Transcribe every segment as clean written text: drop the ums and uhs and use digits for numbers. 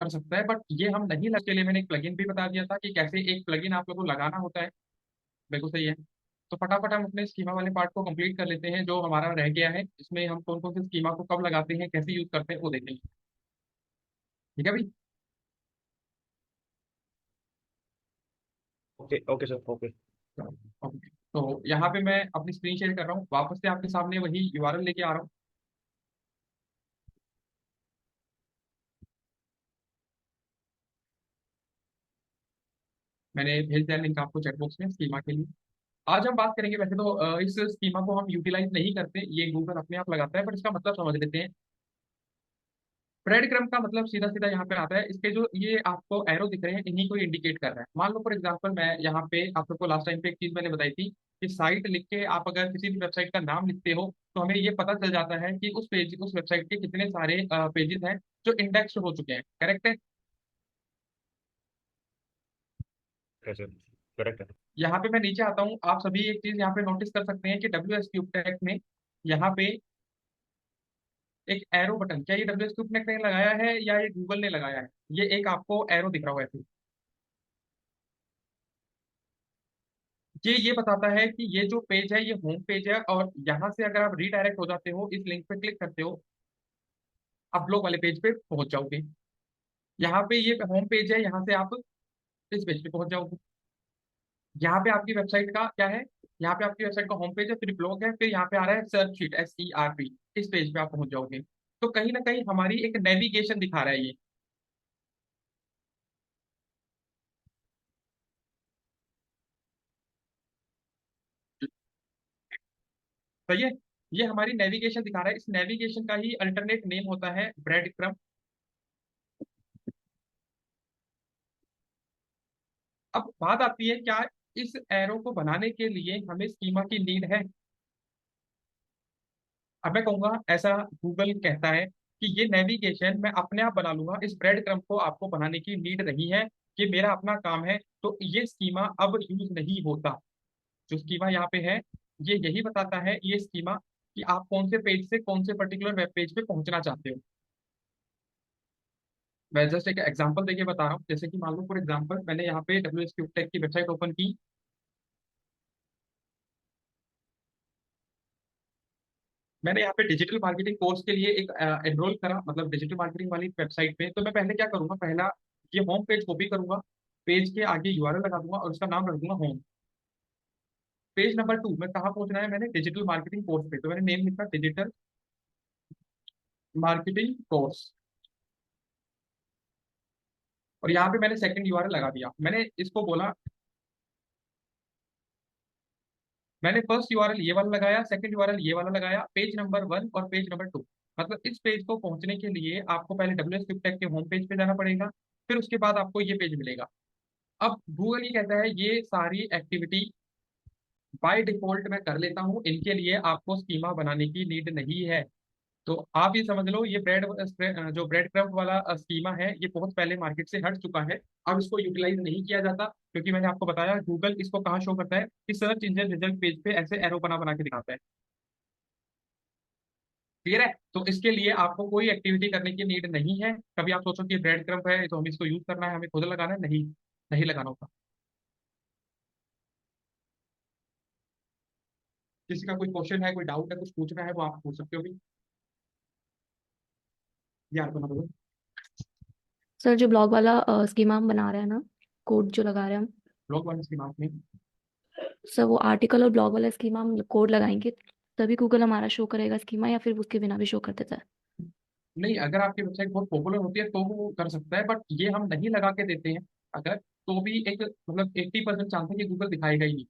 कर सकता है, बट ये हम नहीं लग के लिए मैंने एक प्लगइन भी बता दिया था कि कैसे एक प्लगइन आप लोगों को लगाना होता है। बिल्कुल सही है। तो फटाफट हम अपने स्कीमा वाले पार्ट को कंप्लीट कर लेते हैं जो हमारा रह गया है। इसमें हम कौन कौन से स्कीमा को कब लगाते हैं, कैसे यूज करते हैं, वो देखेंगे। ठीक है भाई। Okay okay sir okay. Okay, तो यहाँ पे मैं अपनी स्क्रीन शेयर कर रहा हूँ, वापस से आपके सामने वही यूआरएल लेके आ रहा हूँ। मैंने भेज दिया लिंक आपको चैट बॉक्स में स्कीमा के लिए। आज हम बात करेंगे, वैसे तो इस स्कीमा को हम यूटिलाइज नहीं करते, ये गूगल अपने आप लगाता है, बट इसका मतलब समझ लेते हैं। ब्रेड क्रम का मतलब सीधा सीधा यहाँ पे आता है, इसके जो ये आपको एरो दिख रहे हैं इन्हीं को इंडिकेट कर रहा है। मान लो फॉर एग्जांपल मैं यहाँ पे आप सबको लास्ट टाइम पे एक चीज मैंने बताई थी कि साइट लिख के आप अगर किसी भी वेबसाइट का नाम लिखते हो तो हमें ये पता चल जाता है कि उस वेबसाइट के कितने सारे पेजेस हैं जो इंडेक्स हो चुके हैं। करेक्ट है। सर करेक्ट है। यहाँ पे मैं नीचे आता हूँ, आप सभी एक चीज यहाँ पे नोटिस कर सकते हैं कि डब्ल्यू एस क्यूब टेक में यहाँ पे एक एरो बटन, क्या ये डब्ल्यू एस क्यूब टेक ने लगाया है या ये गूगल ने लगाया है? ये एक आपको एरो दिख रहा होगा ऐसे। ये बताता है कि ये जो पेज है ये होम पेज है, और यहाँ से अगर आप रीडायरेक्ट हो जाते हो, इस लिंक पे क्लिक करते हो, आप ब्लॉग वाले पेज पे पहुंच जाओगे। यहाँ पे ये होम पेज है, यहाँ से आप इस पेज पे पहुंच जाओगे। यहाँ पे आपकी वेबसाइट का क्या है, यहाँ पे आपकी वेबसाइट का होम पेज है, फिर ब्लॉग है, फिर यहाँ पे आ रहा है सर्च शीट, SERP। इस पेज पे आप पहुंच जाओगे। तो कहीं ना कहीं हमारी एक नेविगेशन दिखा रहा है ये। सही है। ये हमारी नेविगेशन दिखा रहा है, इस नेविगेशन का ही अल्टरनेट नेम होता है ब्रेड क्रम। अब बात आती है, क्या इस एरो को बनाने के लिए हमें स्कीमा की नीड है? अब मैं कहूंगा ऐसा गूगल कहता है कि ये नेविगेशन मैं अपने आप बना लूंगा, इस ब्रेड क्रम को आपको बनाने की नीड नहीं है, ये मेरा अपना काम है। तो ये स्कीमा अब यूज नहीं होता। जो स्कीमा यहाँ पे है ये यही बताता है, ये स्कीमा, कि आप कौन से पेज से कौन से पर्टिकुलर वेब पेज पे पहुंचना चाहते हो। मैं जस्ट एक एग्जांपल देके बता रहा हूँ, जैसे कि मान लो फॉर एग्जांपल मैंने यहाँ पे WSQ टेक की वेबसाइट ओपन की। मैंने यहाँ पे डिजिटल मार्केटिंग कोर्स के लिए एक एनरोल करा, मतलब डिजिटल मार्केटिंग वाली वेबसाइट पे। तो मैं पहले क्या करूंगा, पहला ये होम पेज कॉपी करूंगा, पेज के आगे यूआरएल लगा दूंगा और उसका नाम रख दूंगा होम। पेज नंबर 2 में कहाँ पहुंचना है, मैंने डिजिटल मार्केटिंग कोर्स पे, तो मैंने नेम लिखा डिजिटल मार्केटिंग कोर्स। और यहाँ पे मैंने सेकंड यूआरएल लगा दिया, मैंने इसको बोला, मैंने फर्स्ट यूआरएल ये वाला लगाया, सेकंड यूआरएल ये वाला लगाया, पेज नंबर 1 और पेज नंबर 2। मतलब इस पेज को पहुंचने के लिए आपको पहले WSQ टेक के होम पेज पे जाना पड़ेगा, फिर उसके बाद आपको ये पेज मिलेगा। अब गूगल ये कहता है ये सारी एक्टिविटी बाय डिफॉल्ट मैं कर लेता हूँ, इनके लिए आपको स्कीमा बनाने की नीड नहीं है। तो आप ये समझ लो, ये जो ब्रेड क्रम्प वाला स्कीमा है ये बहुत पहले मार्केट से हट चुका है। अब इसको यूटिलाइज नहीं किया जाता, क्योंकि मैंने आपको बताया गूगल इसको कहाँ शो करता है कि सर्च इंजन रिजल्ट पेज पे ऐसे एरो बना बना के दिखाता है। क्लियर है। तो इसके लिए आपको कोई एक्टिविटी करने की नीड नहीं है। कभी आप सोचो कि ब्रेड क्रम्प है तो हमें इसको यूज करना है, हमें खुद लगाना है, नहीं, नहीं लगाना होता। किसी का कोई क्वेश्चन है, कोई डाउट है, कुछ पूछना है, वो आप पूछ सकते हो भी। यार तो ना बोलो। सर जो ब्लॉग वाला स्कीमा हम बना रहे हैं ना, कोड जो लगा रहे हैं हम, ब्लॉग वन स्कीमा में सर वो आर्टिकल और ब्लॉग वाला स्कीमा हम कोड लगाएंगे तभी गूगल हमारा शो करेगा स्कीमा, या फिर उसके बिना भी शो कर देता है? नहीं, अगर आपकी वेबसाइट बहुत पॉपुलर होती है तो वो कर सकता है, बट ये हम नहीं लगा के देते हैं अगर, तो भी एक मतलब 80% चांस है कि गूगल दिखाएगा ही नहीं।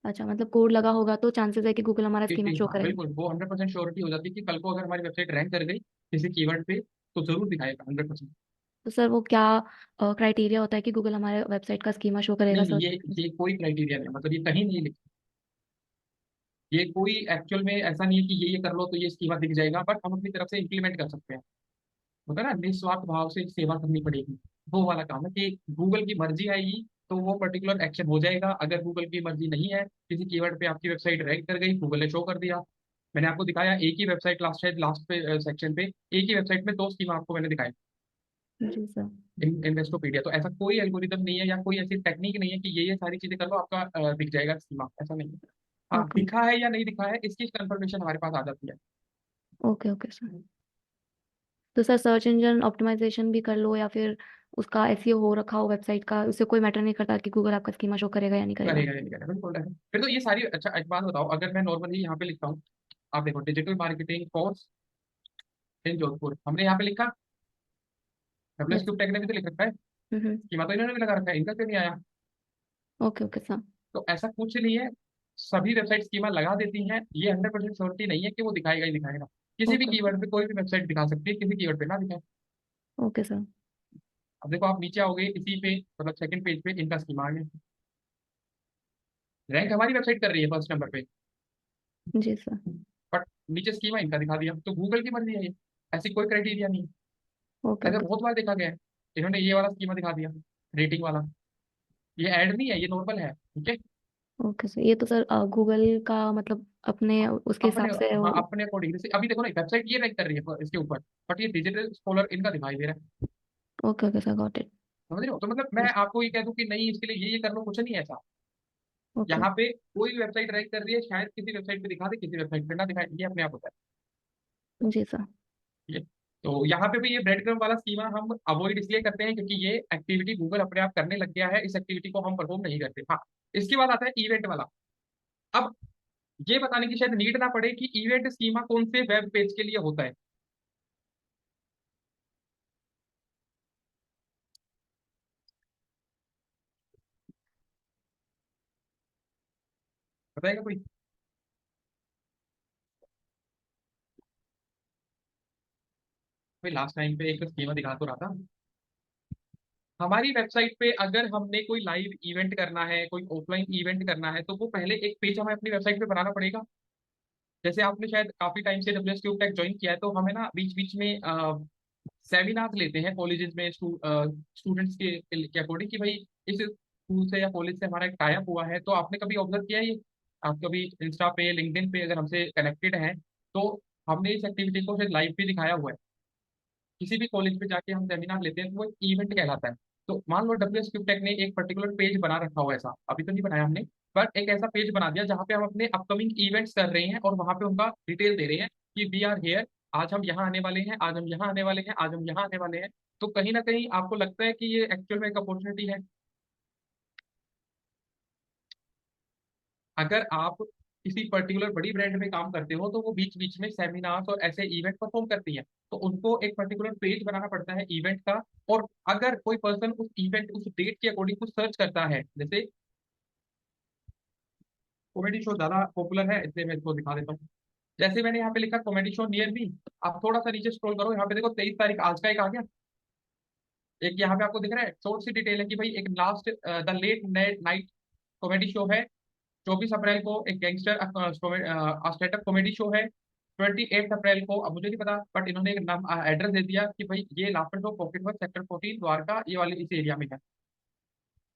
अच्छा, मतलब कोड लगा होगा तो चांसेस है कि गूगल हमारा स्कीमा 80, शो हाँ करेगा। बिल्कुल, वो 100% श्योरिटी हो जाती है कि कल को अगर हमारी वेबसाइट रैंक कर गई किसी कीवर्ड पे तो जरूर दिखाएगा 100%। तो सर वो क्या क्राइटेरिया होता है कि गूगल हमारे वेबसाइट का स्कीमा शो करेगा नहीं नहीं, सर? ये कोई क्राइटेरिया नहीं, मतलब ये कहीं नहीं लिखा। ये कोई एक्चुअल में ऐसा नहीं है कि ये कर लो तो ये स्कीमा दिख जाएगा, बट हम अपनी तरफ से इंप्लीमेंट कर सकते हैं। होता है ना, निस्वार्थ भाव से सेवा करनी पड़ेगी, वो वाला काम है कि गूगल की मर्जी आएगी तो वो पर्टिकुलर एक्शन हो जाएगा। अगर गूगल की मर्जी नहीं है, किसी कीवर्ड पे आपकी वेबसाइट रैंक कर गई, गूगल ने शो कर दिया। मैंने आपको दिखाया एक ही वेबसाइट, लास्ट शायद लास्ट पे सेक्शन पे एक ही वेबसाइट में दो स्कीमा आपको मैंने दिखाई। जी सर। इन्वेस्टोपीडिया। तो ऐसा कोई एल्गोरिदम नहीं है या कोई ऐसी टेक्निक नहीं है कि ये सारी चीजें कर लो आपका दिख जाएगा स्कीमा, ऐसा नहीं है। हाँ, ओके दिखा है या नहीं दिखा है इसकी कंफर्मेशन हमारे पास आ जाती है। Okay okay sir. तो सर सर्च इंजन ऑप्टिमाइजेशन भी कर लो या फिर उसका एसईओ हो रखा हो वेबसाइट का, उससे कोई मैटर नहीं करता कि गूगल आपका स्कीमा शो करेगा या नहीं करेगा। करेगा या नहीं करेगा, बिल्कुल है। फिर तो ये सारी, अच्छा एक बात बताओ, अगर मैं नॉर्मली यहाँ पे लिखता हूँ, आप देखो digital marketing course in Jodhpur, हमने यहाँ पे लिखा, W S yes. Cube tech ने भी तो लिख रखा है, हम्म। स्कीमा तो इन्होंने भी लगा रखा है, इनका क्यों नहीं आया? Okay okay sir. तो ऐसा कुछ नहीं है, सभी वेबसाइट स्कीमा लगा देती हैं, ये 100% श्योरिटी नहीं है कि वो दिखाएगा ही दिखाएगा। किसी भी ओके ओके कीवर्ड पे कोई भी वेबसाइट दिखा सकती है, किसी कीवर्ड पे ना दिखाए। Okay sir. अब देखो आप नीचे आओगे, इसी पे मतलब सेकंड पेज पे इनका स्कीमा आ गया, रैंक हमारी वेबसाइट कर रही है फर्स्ट नंबर पे, जी सर। बट नीचे स्कीमा इनका दिखा दिया, तो गूगल की मर्जी है ये, ऐसी कोई क्राइटेरिया नहीं है। ओके ऐसा ओके बहुत बार देखा गया है, इन्होंने ये वाला स्कीमा दिखा दिया, रेटिंग वाला, ये ऐड नहीं है, ये नॉर्मल है, ठीक है। Okay sir. ये तो सर गूगल का मतलब अपने उसके अपने, हिसाब से हाँ वो। अपने अकॉर्डिंग, जैसे अभी देखो ना वेबसाइट ये रैंक कर रही है इसके ऊपर, बट ये डिजिटल स्कॉलर इनका दिखाई दे रहा है। Okay okay sir got it. समझ रहे हो? तो मतलब मैं आपको ये कह दूं कि नहीं इसके लिए ये कर लो, कुछ नहीं है ऐसा। ओके। यहाँ पे कोई भी वेबसाइट रैंक कर रही है, शायद किसी वेबसाइट पे दिखा दे, किसी वेबसाइट पे ना दिखाए, ये अपने आप होता है। जी सर। ठीक है। तो यहाँ पे भी ये ब्रेड क्रम्ब वाला स्कीमा हम अवॉइड इसलिए करते हैं क्योंकि ये एक्टिविटी गूगल अपने आप करने लग गया है, इस एक्टिविटी को हम परफॉर्म नहीं करते। हाँ, इसके बाद आता है इवेंट वाला। अब ये बताने की शायद नीड ना पड़े कि इवेंट स्कीमा कौन से वेब पेज के लिए होता है। बताएगा कोई? भाई लास्ट टाइम पे एक स्कीमा दिखा तो रहा था, हमारी वेबसाइट पे अगर हमने कोई लाइव इवेंट करना है, कोई ऑफलाइन इवेंट करना है, तो वो पहले एक पेज हमें अपनी वेबसाइट पे बनाना पड़ेगा। जैसे आपने शायद काफी टाइम से W S cube tech join किया है, तो हमें ना बीच बीच में सेमिनार लेते हैं कॉलेजेस में स्टूडेंट्स के अकॉर्डिंग कि भाई इस स्कूल से या कॉलेज से हमारा एक टाइप हुआ है। तो आपने कभी ऑब्जर्व किया है ये? आप कभी इंस्टा पे लिंक्डइन पे अगर हमसे कनेक्टेड हैं, तो हमने इस एक्टिविटी को शायद लाइव भी दिखाया हुआ है। किसी भी कॉलेज पे जाके हम सेमिनार लेते हैं तो वो एक इवेंट कहलाता है। तो मान लो डब्ल्यू एस क्यूब टेक ने एक पर्टिकुलर पेज बना रखा हो, ऐसा अभी तो नहीं बनाया हमने, पर एक ऐसा पेज बना दिया जहाँ पे हम अपने अपकमिंग इवेंट्स कर रहे हैं और वहां पे उनका डिटेल दे रहे हैं कि वी आर हेयर, आज हम यहाँ आने वाले हैं, आज हम यहाँ आने वाले हैं, आज हम यहाँ आने वाले हैं। तो कहीं ना कहीं आपको लगता है कि ये एक्चुअल में एक अपॉर्चुनिटी है। अगर आप किसी पर्टिकुलर बड़ी ब्रांड में काम करते हो तो वो बीच बीच में सेमिनार्स और ऐसे इवेंट परफॉर्म करती हैं, तो उनको एक पर्टिकुलर पेज बनाना पड़ता है इवेंट का। और अगर कोई पर्सन उस इवेंट उस डेट के अकॉर्डिंग कुछ सर्च करता है, जैसे कॉमेडी शो ज्यादा पॉपुलर है इसलिए मैं इसको दिखा देता हूँ। जैसे मैंने यहाँ पे लिखा कॉमेडी शो नियर मी, आप थोड़ा सा नीचे स्क्रॉल करो, यहाँ पे देखो 23 तारीख आज का एक आ गया। एक यहाँ पे आपको दिख रहा है, शॉर्ट सी डिटेल है कि भाई एक last the late night comedy show है। 24 अप्रैल को एक गैंगस्टर स्टैंडअप कॉमेडी शो है। 28 अप्रैल को, अब मुझे नहीं पता बट इन्होंने एक नाम एड्रेस दे दिया कि भाई ये laughter show pocket work sector 14 Dwarka, ये वाले इस एरिया में है।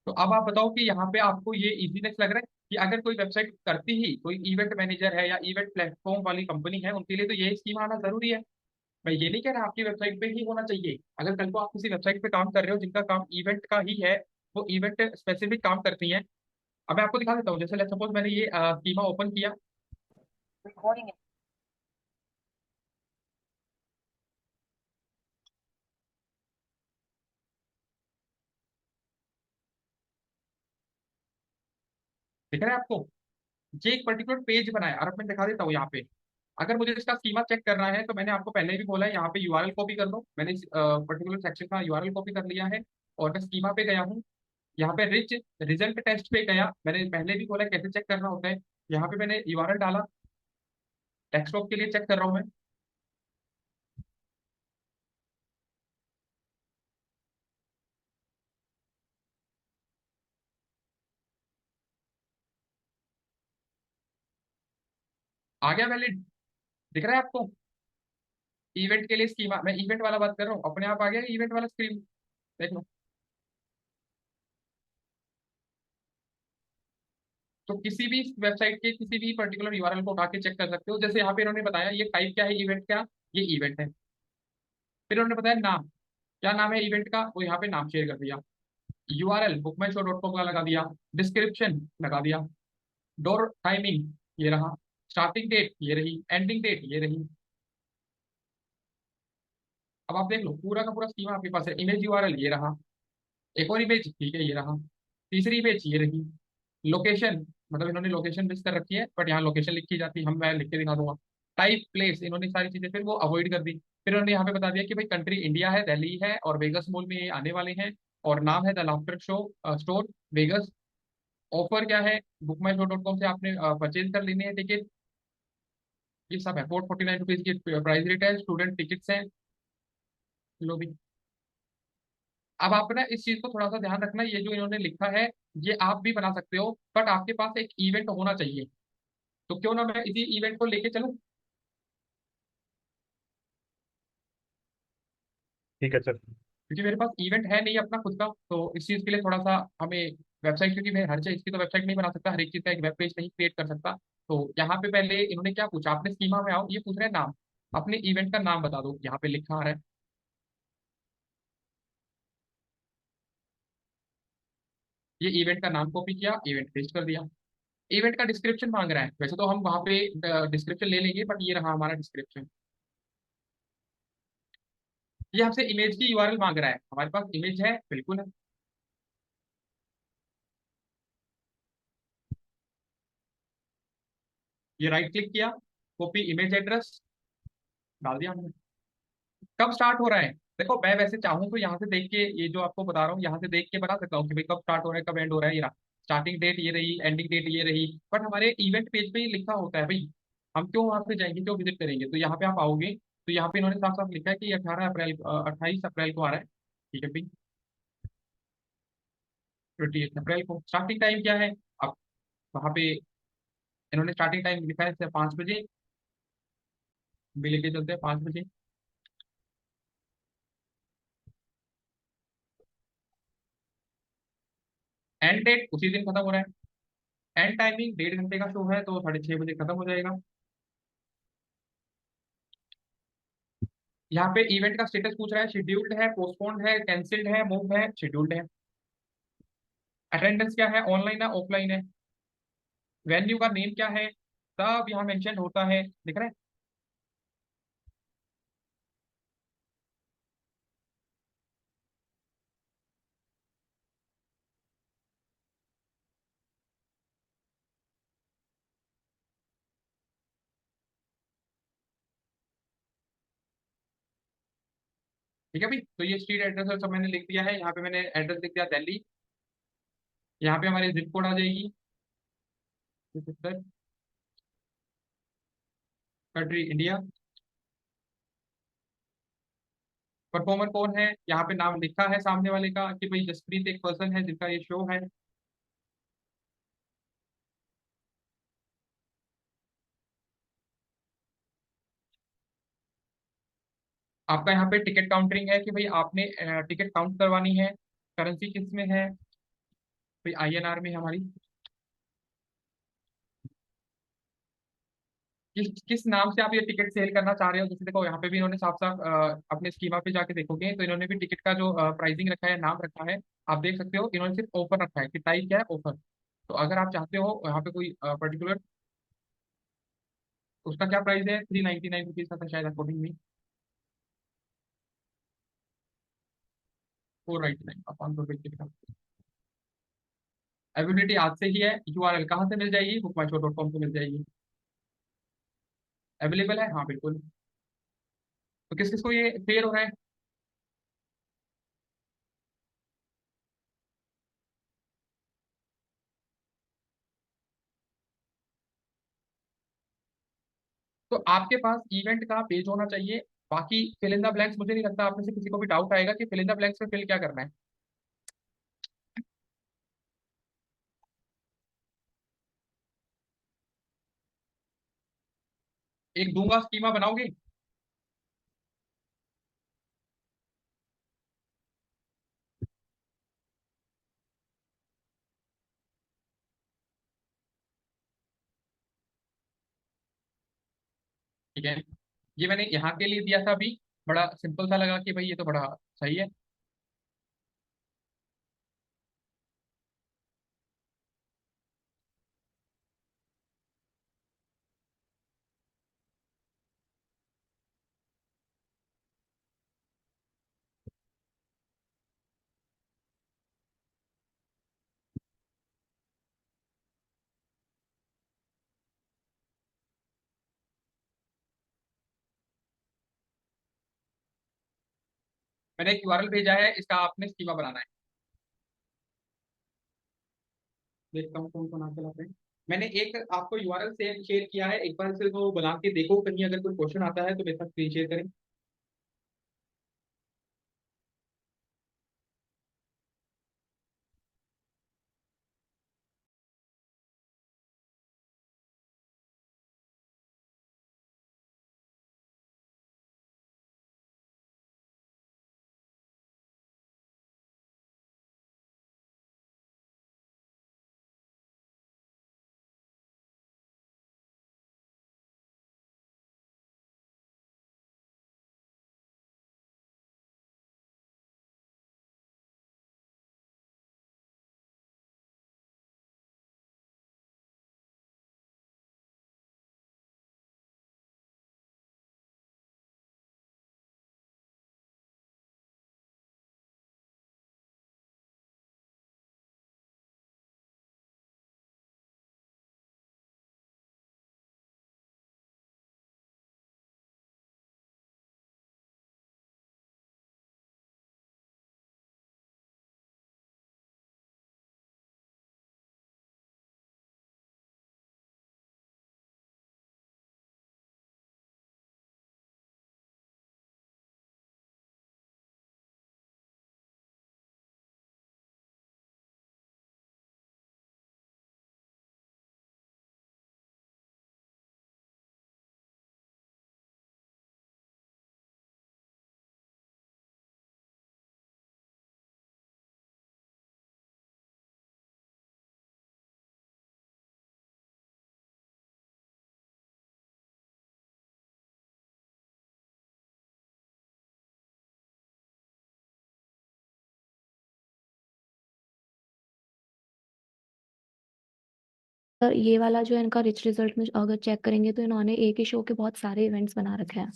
तो अब आप बताओ कि यहाँ पे आपको ये इजीनेस लग रहा है कि अगर कोई वेबसाइट करती ही कोई इवेंट मैनेजर है या इवेंट प्लेटफॉर्म वाली कंपनी है, उनके लिए तो ये स्कीम आना जरूरी है। मैं ये नहीं कह रहा आपकी वेबसाइट पे ही होना चाहिए, अगर कल को आप किसी वेबसाइट पे काम कर रहे हो जिनका काम इवेंट का ही है, वो इवेंट स्पेसिफिक काम करती हैं। अब मैं आपको दिखा देता हूँ, जैसे लेट्स सपोज मैंने ये स्कीमा ओपन किया, दिख रहा है आपको? ये एक पर्टिकुलर पेज बनाया और अब मैं दिखा देता हूँ यहाँ पे। अगर मुझे इसका स्कीमा चेक करना है तो मैंने आपको पहले भी बोला है, यहाँ पे यूआरएल कॉपी कर लो, मैंने इस पर्टिकुलर सेक्शन का यूआरएल कॉपी कर लिया है और मैं स्कीमा पे गया हूँ। यहाँ पे रिच रिजल्ट टेस्ट पे गया, मैंने पहले भी बोला कैसे चेक करना होता है। यहाँ पे मैंने यूआरएल डाला, डेस्कटॉप के लिए चेक कर रहा हूँ मैं। आ गया वैलिड, दिख रहा है आपको? इवेंट के लिए स्कीमा, मैं इवेंट वाला बात कर रहा हूँ, अपने आप आ गया इवेंट वाला स्क्रीन, देख लो। तो किसी भी वेबसाइट के किसी भी पर्टिकुलर यूआरएल को उठा के चेक कर सकते हो। जैसे यहाँ पे इन्होंने बताया ये टाइप क्या है इवेंट क्या, ये इवेंट है। फिर उन्होंने बताया नाम, क्या नाम है इवेंट का, वो यहाँ पे नाम शेयर कर दिया। यूआरएल bookmyshow.com का लगा दिया। डिस्क्रिप्शन लगा दिया। डोर टाइमिंग ये रहा। स्टार्टिंग डेट ये रही, एंडिंग डेट ये रही। अब आप देख लो पूरा का पूरा स्कीमा आपके पास है। इमेज यूआरएल ये रहा। एक और इमेज ठीक है ये रहा। तीसरी इमेज ये रही। लोकेशन, मतलब इन्होंने लोकेशन मिस कर रखी है, बट यहाँ लोकेशन लिखी जाती है, हम मैं लिख के दिखा दूंगा। टाइप प्लेस, इन्होंने सारी चीजें फिर वो अवॉइड कर दी। फिर उन्होंने यहाँ पे बता दिया कि भाई कंट्री इंडिया है, दिल्ली है, और वेगस मॉल में ये आने वाले हैं। और नाम है the laughter show store Vegas. Offer क्या है, bookmyshow.com से आपने परचेज कर लेने हैं टिकट। ये सब है। 449 रुपीज की प्राइस रेट है। स्टूडेंट टिकट्स हैं। लो भी। अब आप ना इस चीज को थोड़ा सा ध्यान रखना, ये जो इन्होंने लिखा है ये आप भी बना सकते हो, बट आपके पास एक इवेंट होना चाहिए। तो क्यों ना मैं इसी इवेंट को लेके चलूं। ठीक है सर। क्योंकि मेरे पास इवेंट है नहीं अपना खुद का, तो इस चीज के लिए थोड़ा सा हमें वेबसाइट, क्योंकि मैं हर चीज की तो वेबसाइट नहीं बना सकता, हर एक चीज का एक वेब पेज नहीं क्रिएट कर सकता। तो यहाँ पे पहले इन्होंने क्या पूछा, आपने स्कीमा में आओ, ये पूछ रहे हैं नाम। अपने इवेंट का नाम बता दो, यहाँ पे लिखा आ रहा है। ये इवेंट का नाम कॉपी किया, इवेंट पेस्ट कर दिया। इवेंट का डिस्क्रिप्शन मांग रहा है, वैसे तो हम वहाँ पे डिस्क्रिप्शन ले लेंगे, बट ये रहा हमारा डिस्क्रिप्शन। ये हमसे इमेज की यूआरएल मांग रहा है, हमारे पास इमेज है बिल्कुल है। ये राइट क्लिक किया, कॉपी इमेज एड्रेस डाल दिया हमने। कब स्टार्ट हो रहा है, देखो मैं वैसे चाहूँ तो यहाँ से देख के, ये जो आपको बता रहा हूँ यहाँ से देख के बता सकता हूँ कि भाई कब स्टार्ट हो रहा है कब एंड हो रहा है। ये रहा स्टार्टिंग डेट ये रही, एंडिंग डेट ये रही, बट हमारे इवेंट पेज पे ये लिखा होता है भाई। हम क्यों वहां पे जाएंगे, क्यों विजिट करेंगे। तो यहाँ पे आप आओगे तो यहाँ पे इन्होंने साफ साफ लिखा है कि 18 अप्रैल 28 अप्रैल को आ रहा है। ठीक है भाई। 28 अप्रैल को स्टार्टिंग टाइम क्या है। अब वहाँ पे इन्होंने स्टार्टिंग टाइम लिखा है 5 बजे। भी लेके चलते हैं 5 बजे। एंड डेट उसी दिन खत्म हो रहा है। एंड टाइमिंग 1.5 घंटे का शो है, तो 6:30 बजे खत्म हो जाएगा। यहाँ पे इवेंट का स्टेटस पूछ रहा है, शेड्यूल्ड है, पोस्टपोन्ड है, कैंसिल्ड है, मूव है, शेड्यूल्ड है। अटेंडेंस क्या है, ऑनलाइन है ऑफलाइन है। वेन्यू का नेम क्या है, सब यहाँ मेंशन होता है, दिख रहा है। ठीक है भाई, तो ये स्ट्रीट एड्रेस और सब मैंने लिख दिया है। यहाँ पे मैंने एड्रेस लिख दिया दिल्ली। यहाँ पे हमारी जिप कोड आ जाएगी, कंट्री इंडिया। परफॉर्मर कौन है, यहाँ पे नाम लिखा है सामने वाले का कि भाई जसप्रीत एक पर्सन है जिनका ये शो है। आपका यहाँ पे टिकट काउंटरिंग है कि भाई आपने टिकट काउंट करवानी है। करेंसी किस में है, भाई आईएनआर में है हमारी। किस नाम से आप ये टिकट सेल करना चाह रहे हो, जैसे देखो यहाँ पे भी इन्होंने साफ साफ अपने स्कीमा पे जाके देखोगे तो इन्होंने भी टिकट का जो प्राइसिंग रखा है, नाम रखा है। आप देख सकते हो इन्होंने सिर्फ ऑफर रखा है कि टाइप क्या है, ऑफर। तो अगर आप चाहते हो यहाँ पे कोई पर्टिकुलर, उसका क्या प्राइस है, 399 रुपीज का था शायद अकॉर्डिंग में। 499 का 500 रुपये टिकट का। अवेलेबिलिटी आज से ही है। यूआरएल कहाँ से मिल जाएगी, bookmyshow.com से मिल जाएगी। अवेलेबल है हाँ बिल्कुल। तो किस किस को ये फेयर हो रहा है। तो आपके पास इवेंट का पेज होना चाहिए। बाकी फिल इन द ब्लैंक्स, मुझे नहीं लगता आप में से किसी को भी डाउट आएगा कि फिल इन द ब्लैंक्स में फिल क्या करना है। एक दूंगा स्कीमा बनाओगे। ठीक है, ये मैंने यहाँ के लिए दिया था अभी। बड़ा सिंपल सा लगा कि भाई ये तो बड़ा सही है। मैंने एक यूआरएल भेजा है, इसका आपने स्कीमा बनाना है। देखता हूँ कौन कौन आके लाते हैं। मैंने एक आपको यूआरएल शेयर शेयर किया है, एक बार सिर्फ वो बना के देखो, कहीं अगर कोई क्वेश्चन आता है तो मेरे साथ स्क्रीन शेयर करें। सर ये वाला जो है इनका रिच रिजल्ट में अगर चेक करेंगे तो इन्होंने एक ही शो के बहुत सारे इवेंट्स बना रखे हैं।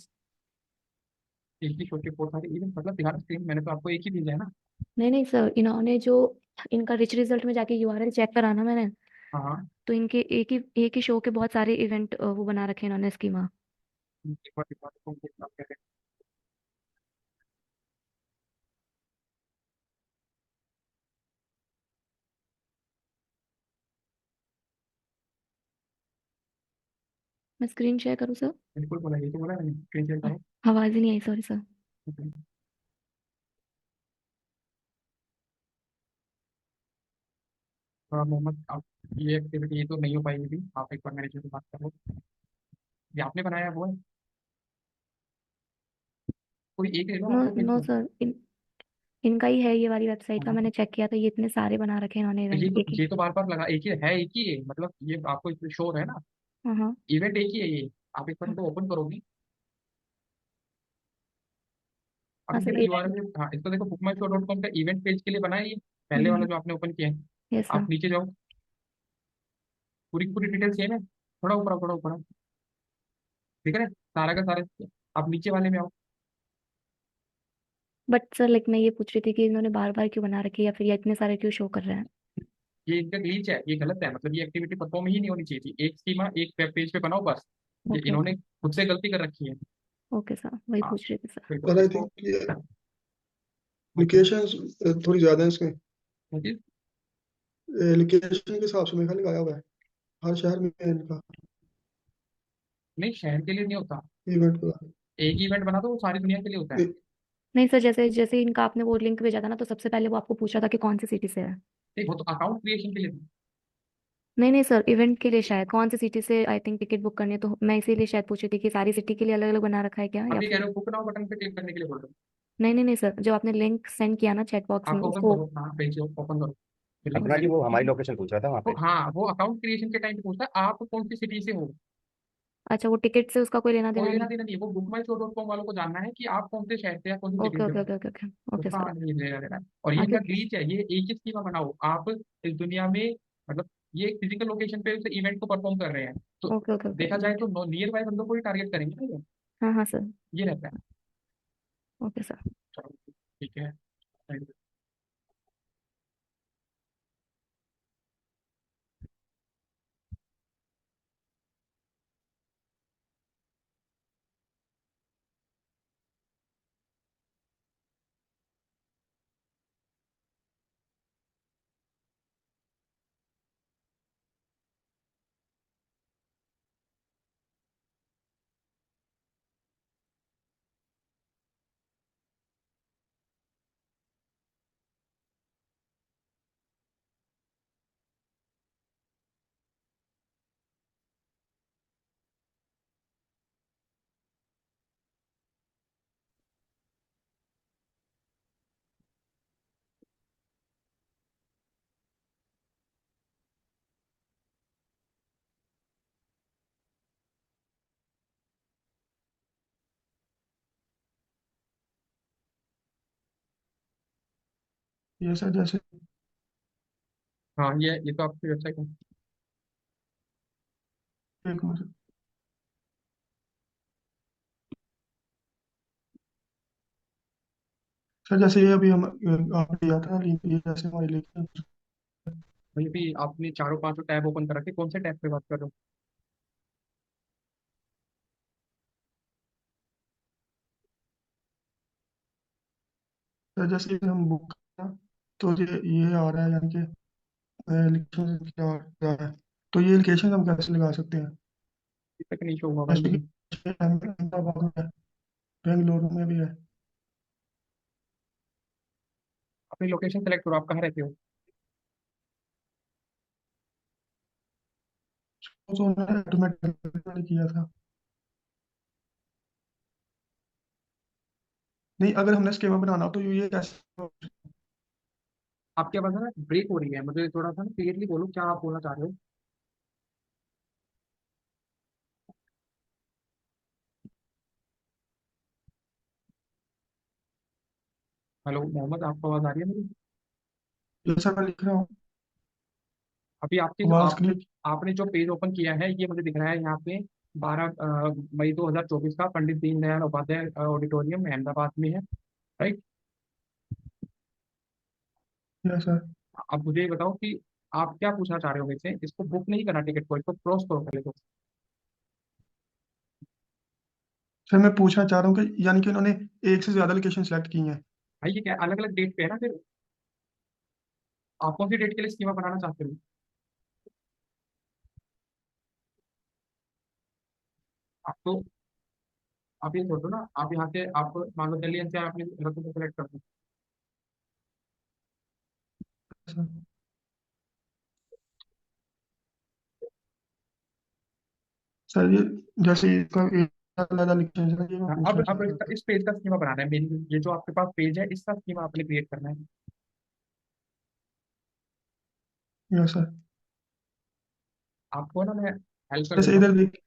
एक ही छोटे बहुत सारे इवन, मतलब बिहार स्क्रीन मैंने तो आपको एक ही भेजा है ना। नहीं नहीं सर, इन्होंने जो इनका रिच रिजल्ट में जाके यूआरएल चेक करा ना मैंने, हाँ हाँ। तो इनके एक ही शो के बहुत सारे इवेंट वो बना रखे हैं इन्होंने स्कीमा। एक बार कौन से आप कह रहे हैं। मैं स्क्रीन शेयर करूँ सर? बिल्कुल बोला, ये तो बोला मैंने, स्क्रीन शेयर करो। आवाज ही नहीं आई, सॉरी सर। मोहम्मद आप, ये एक्टिविटी ये तो नहीं हो पाएगी भी, आप एक बार मैनेजर से बात करो। ये आपने बनाया है वो है, कोई एक ले लो नो आपको पेज नो को। सर, इनका ही है, ये वाली वेबसाइट का हाँ, मैंने चेक किया था, ये इतने सारे बना रखे हैं इन्होंने तो ये इवेंट तो एक ही। ये तो बार बार लगा, एक ही है, एक ही है, मतलब ये आपको इसमें शोर है ना। हाँ हाँ। इवेंट एक ही है ये। आप एक बार इनको ओपन करोगी। अब हाँ इनके सर, ना इवेंट। यूआरएल, हाँ इसको देखो, bookmyshow.com का इवेंट पेज के लिए बना है ये, पहले वाला हम्म। जो आपने ओपन किया है। Yes sir. आप नीचे जाओ, पूरी पूरी डिटेल सेम है, थोड़ा ऊपर आओ, थोड़ा ऊपर आओ। ठीक है ना, सारा का सारा। आप नीचे वाले में आओ। बट सर लाइक मैं ये पूछ रही थी कि इन्होंने बार बार क्यों बना रखी है, या फिर ये इतने सारे क्यों शो कर रहे हैं? ये इनका ग्लीच है, ये गलत है, मतलब ये एक्टिविटी परफॉर्म ही नहीं होनी चाहिए थी, एक स्कीमा एक वेब पेज पे बनाओ बस। ये ओके इन्होंने ओके। खुद से गलती कर रखी है। ओके सर, वही हाँ पूछ रही थी सर। बिल्कुल सर आई इसको। थिंक ये हाँ जी। एप्लीकेशन थोड़ी ज्यादा है इसके। हाँ जी। एप्लीकेशन के हिसाब से मेरे ख्याल लगाया हुआ है, हर शहर में है इनका नहीं, शहर के लिए नहीं होता, इवेंट का। एक ही इवेंट बना तो वो सारी दुनिया के लिए होता है। नहीं सर, जैसे जैसे इनका आपने वो लिंक भेजा था ना, तो सबसे पहले वो आपको पूछा था कि कौन सी सिटी से है। नहीं, वो तो अकाउंट क्रिएशन के लिए था। नहीं नहीं सर, इवेंट के लिए शायद कौन सी सिटी से आई थिंक टिकट बुक करनी है, तो मैं इसीलिए शायद पूछ रही थी कि सारी सिटी के लिए अलग अलग बना रखा है क्या, या अभी कह फिर। रहे हो बुक नाउ बटन पे क्लिक करने के लिए बोल रहे हो। नहीं नहीं नहीं सर, जो आपने लिंक सेंड किया ना चैट बॉक्स में आप ओपन उसको। करो, हाँ पेज ओपन करो, फिर लिंक अपना जी सेंड। वो हमारी लोकेशन पूछ रहा था वहाँ पे। हाँ, वो अकाउंट क्रिएशन के टाइम पे पूछता है आप कौन सी सिटी से हो। अच्छा, वो टिकट से उसका कोई लेना कोई देना लेना नहीं। देना नहीं है, वो बुक माई शो डॉट कॉम वालों को जानना है कि आप कौन से शहर से या कौन सी ओके सिटी से ओके हो। ओके ओके ओके ओके उसका सर। नहीं लेना देना है। और ये हाँ इनका क्योंकि ग्रीच है, ये एक ही स्कीमा बनाओ आप इस दुनिया में, मतलब ये एक फिजिकल लोकेशन पे उस इवेंट को परफॉर्म कर रहे हैं, तो ओके ओके ओके देखा जाए राइट। तो नियर बाय बंदों को ही टारगेट करेंगे ना हाँ हाँ सर। ये रहता है। Okay sir. चलो ठीक है। ये सर जैसे हाँ ये तो आपकी वेबसाइट है। एक मिनट सर, जैसे ये अभी हम आपने दिया था लिंक, ये जैसे हमारे लिंक। वही भी आपने चारों पांचों टैब ओपन कर रखे, कौन से टैब पे बात कर रहे हो। सर जैसे हम बुक तो ये आ रहा है, यानी कि लोकेशन क्या क्या है, तो ये लोकेशन हम कैसे लगा सकते हैं? अभी तक नहीं शो हुआ भाई जैसे मुझे। कि अहमदाबाद में है, बेंगलुरु में भी है। अपनी लोकेशन सेलेक्ट करो, आप कहाँ रहते हो। तो उन्होंने ऑटोमेटिक किया था। नहीं, अगर हमने स्कीमा बनाना हो तो ये कैसे? आपकी आवाज ना ब्रेक हो रही है, मुझे थोड़ा सा क्लियरली बोलो क्या आप बोलना चाह रहे हो। हेलो मोहम्मद, आपको आवाज आ रही है मेरी। ये सर मैं लिख रहा हूँ, अभी आपके जो आवाज आपने क्लियर। आपने जो पेज ओपन किया है ये मुझे दिख रहा है यहाँ पे 12 मई 2024 का, पंडित दीनदयाल उपाध्याय ऑडिटोरियम अहमदाबाद में है, राइट। Yes sir. अब मुझे ये बताओ कि आप क्या पूछना चाह रहे हो मेरे से। इसको बुक नहीं करना टिकट को, इसको क्रॉस करो पहले तो। सर मैं पूछना चाह रहा हूँ कि यानी कि उन्होंने एक से ज्यादा लोकेशन सेलेक्ट की हैं। भाई ये क्या अलग अलग डेट पे है ना फिर, आप कौन सी डेट के लिए स्कीमा बनाना चाहते हो। आप तो आप ये सोचो ना, आप यहाँ से आप मान लो दिल्ली एनसीआर आपने रतन को सेलेक्ट कर दो। सर सर ये जैसे इसका एक से ज्यादा लोकेशन है, ये मैं हाँ, पूछना अब चाह रहा था। इस पेज का स्कीमा बनाना है मेन, ये जो आपके पास पेज है इसका स्कीमा आपने क्रिएट करना है। Yes sir. आपको ना मैं हेल्प कर जैसे देता इधर हूँ। देख,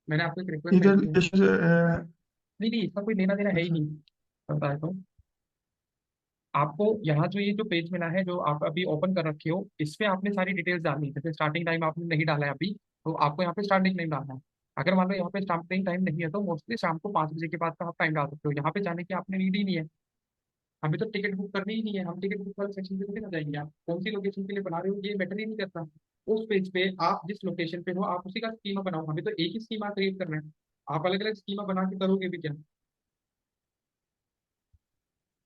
मैंने आपको एक रिक्वेस्ट इधर भेजी है। लोकेशन नहीं नहीं, इसका कोई लेना देना है ही अच्छा। नहीं, बता देता हूँ आपको। यहाँ जो ये जो पेज मिला है जो आप अभी ओपन कर रखे हो, इसमें आपने सारी डिटेल्स डालनी है। जैसे स्टार्टिंग टाइम आपने नहीं डाला है अभी, तो आपको यहाँ पे स्टार्टिंग टाइम डालना है। अगर मान लो यहाँ पे स्टार्टिंग टाइम नहीं है तो मोस्टली शाम को 5 बजे के बाद का आप टाइम डाल सकते हो, यहाँ पे जाने की आपने नीड ही नहीं है। हमें तो टिकट बुक करनी ही नहीं है, हम टिकट बुक वाले सेक्शन पे थोड़ी ना जाएंगे। आप कौन सी लोकेशन के लिए बना रहे हो ये मैटर ही नहीं करता। उस पेज पे आप जिस लोकेशन पे हो आप उसी का स्कीमा बनाओ, हमें तो एक ही स्कीमा क्रिएट करना है। आप अलग अलग स्कीमा बना के करोगे भी क्या।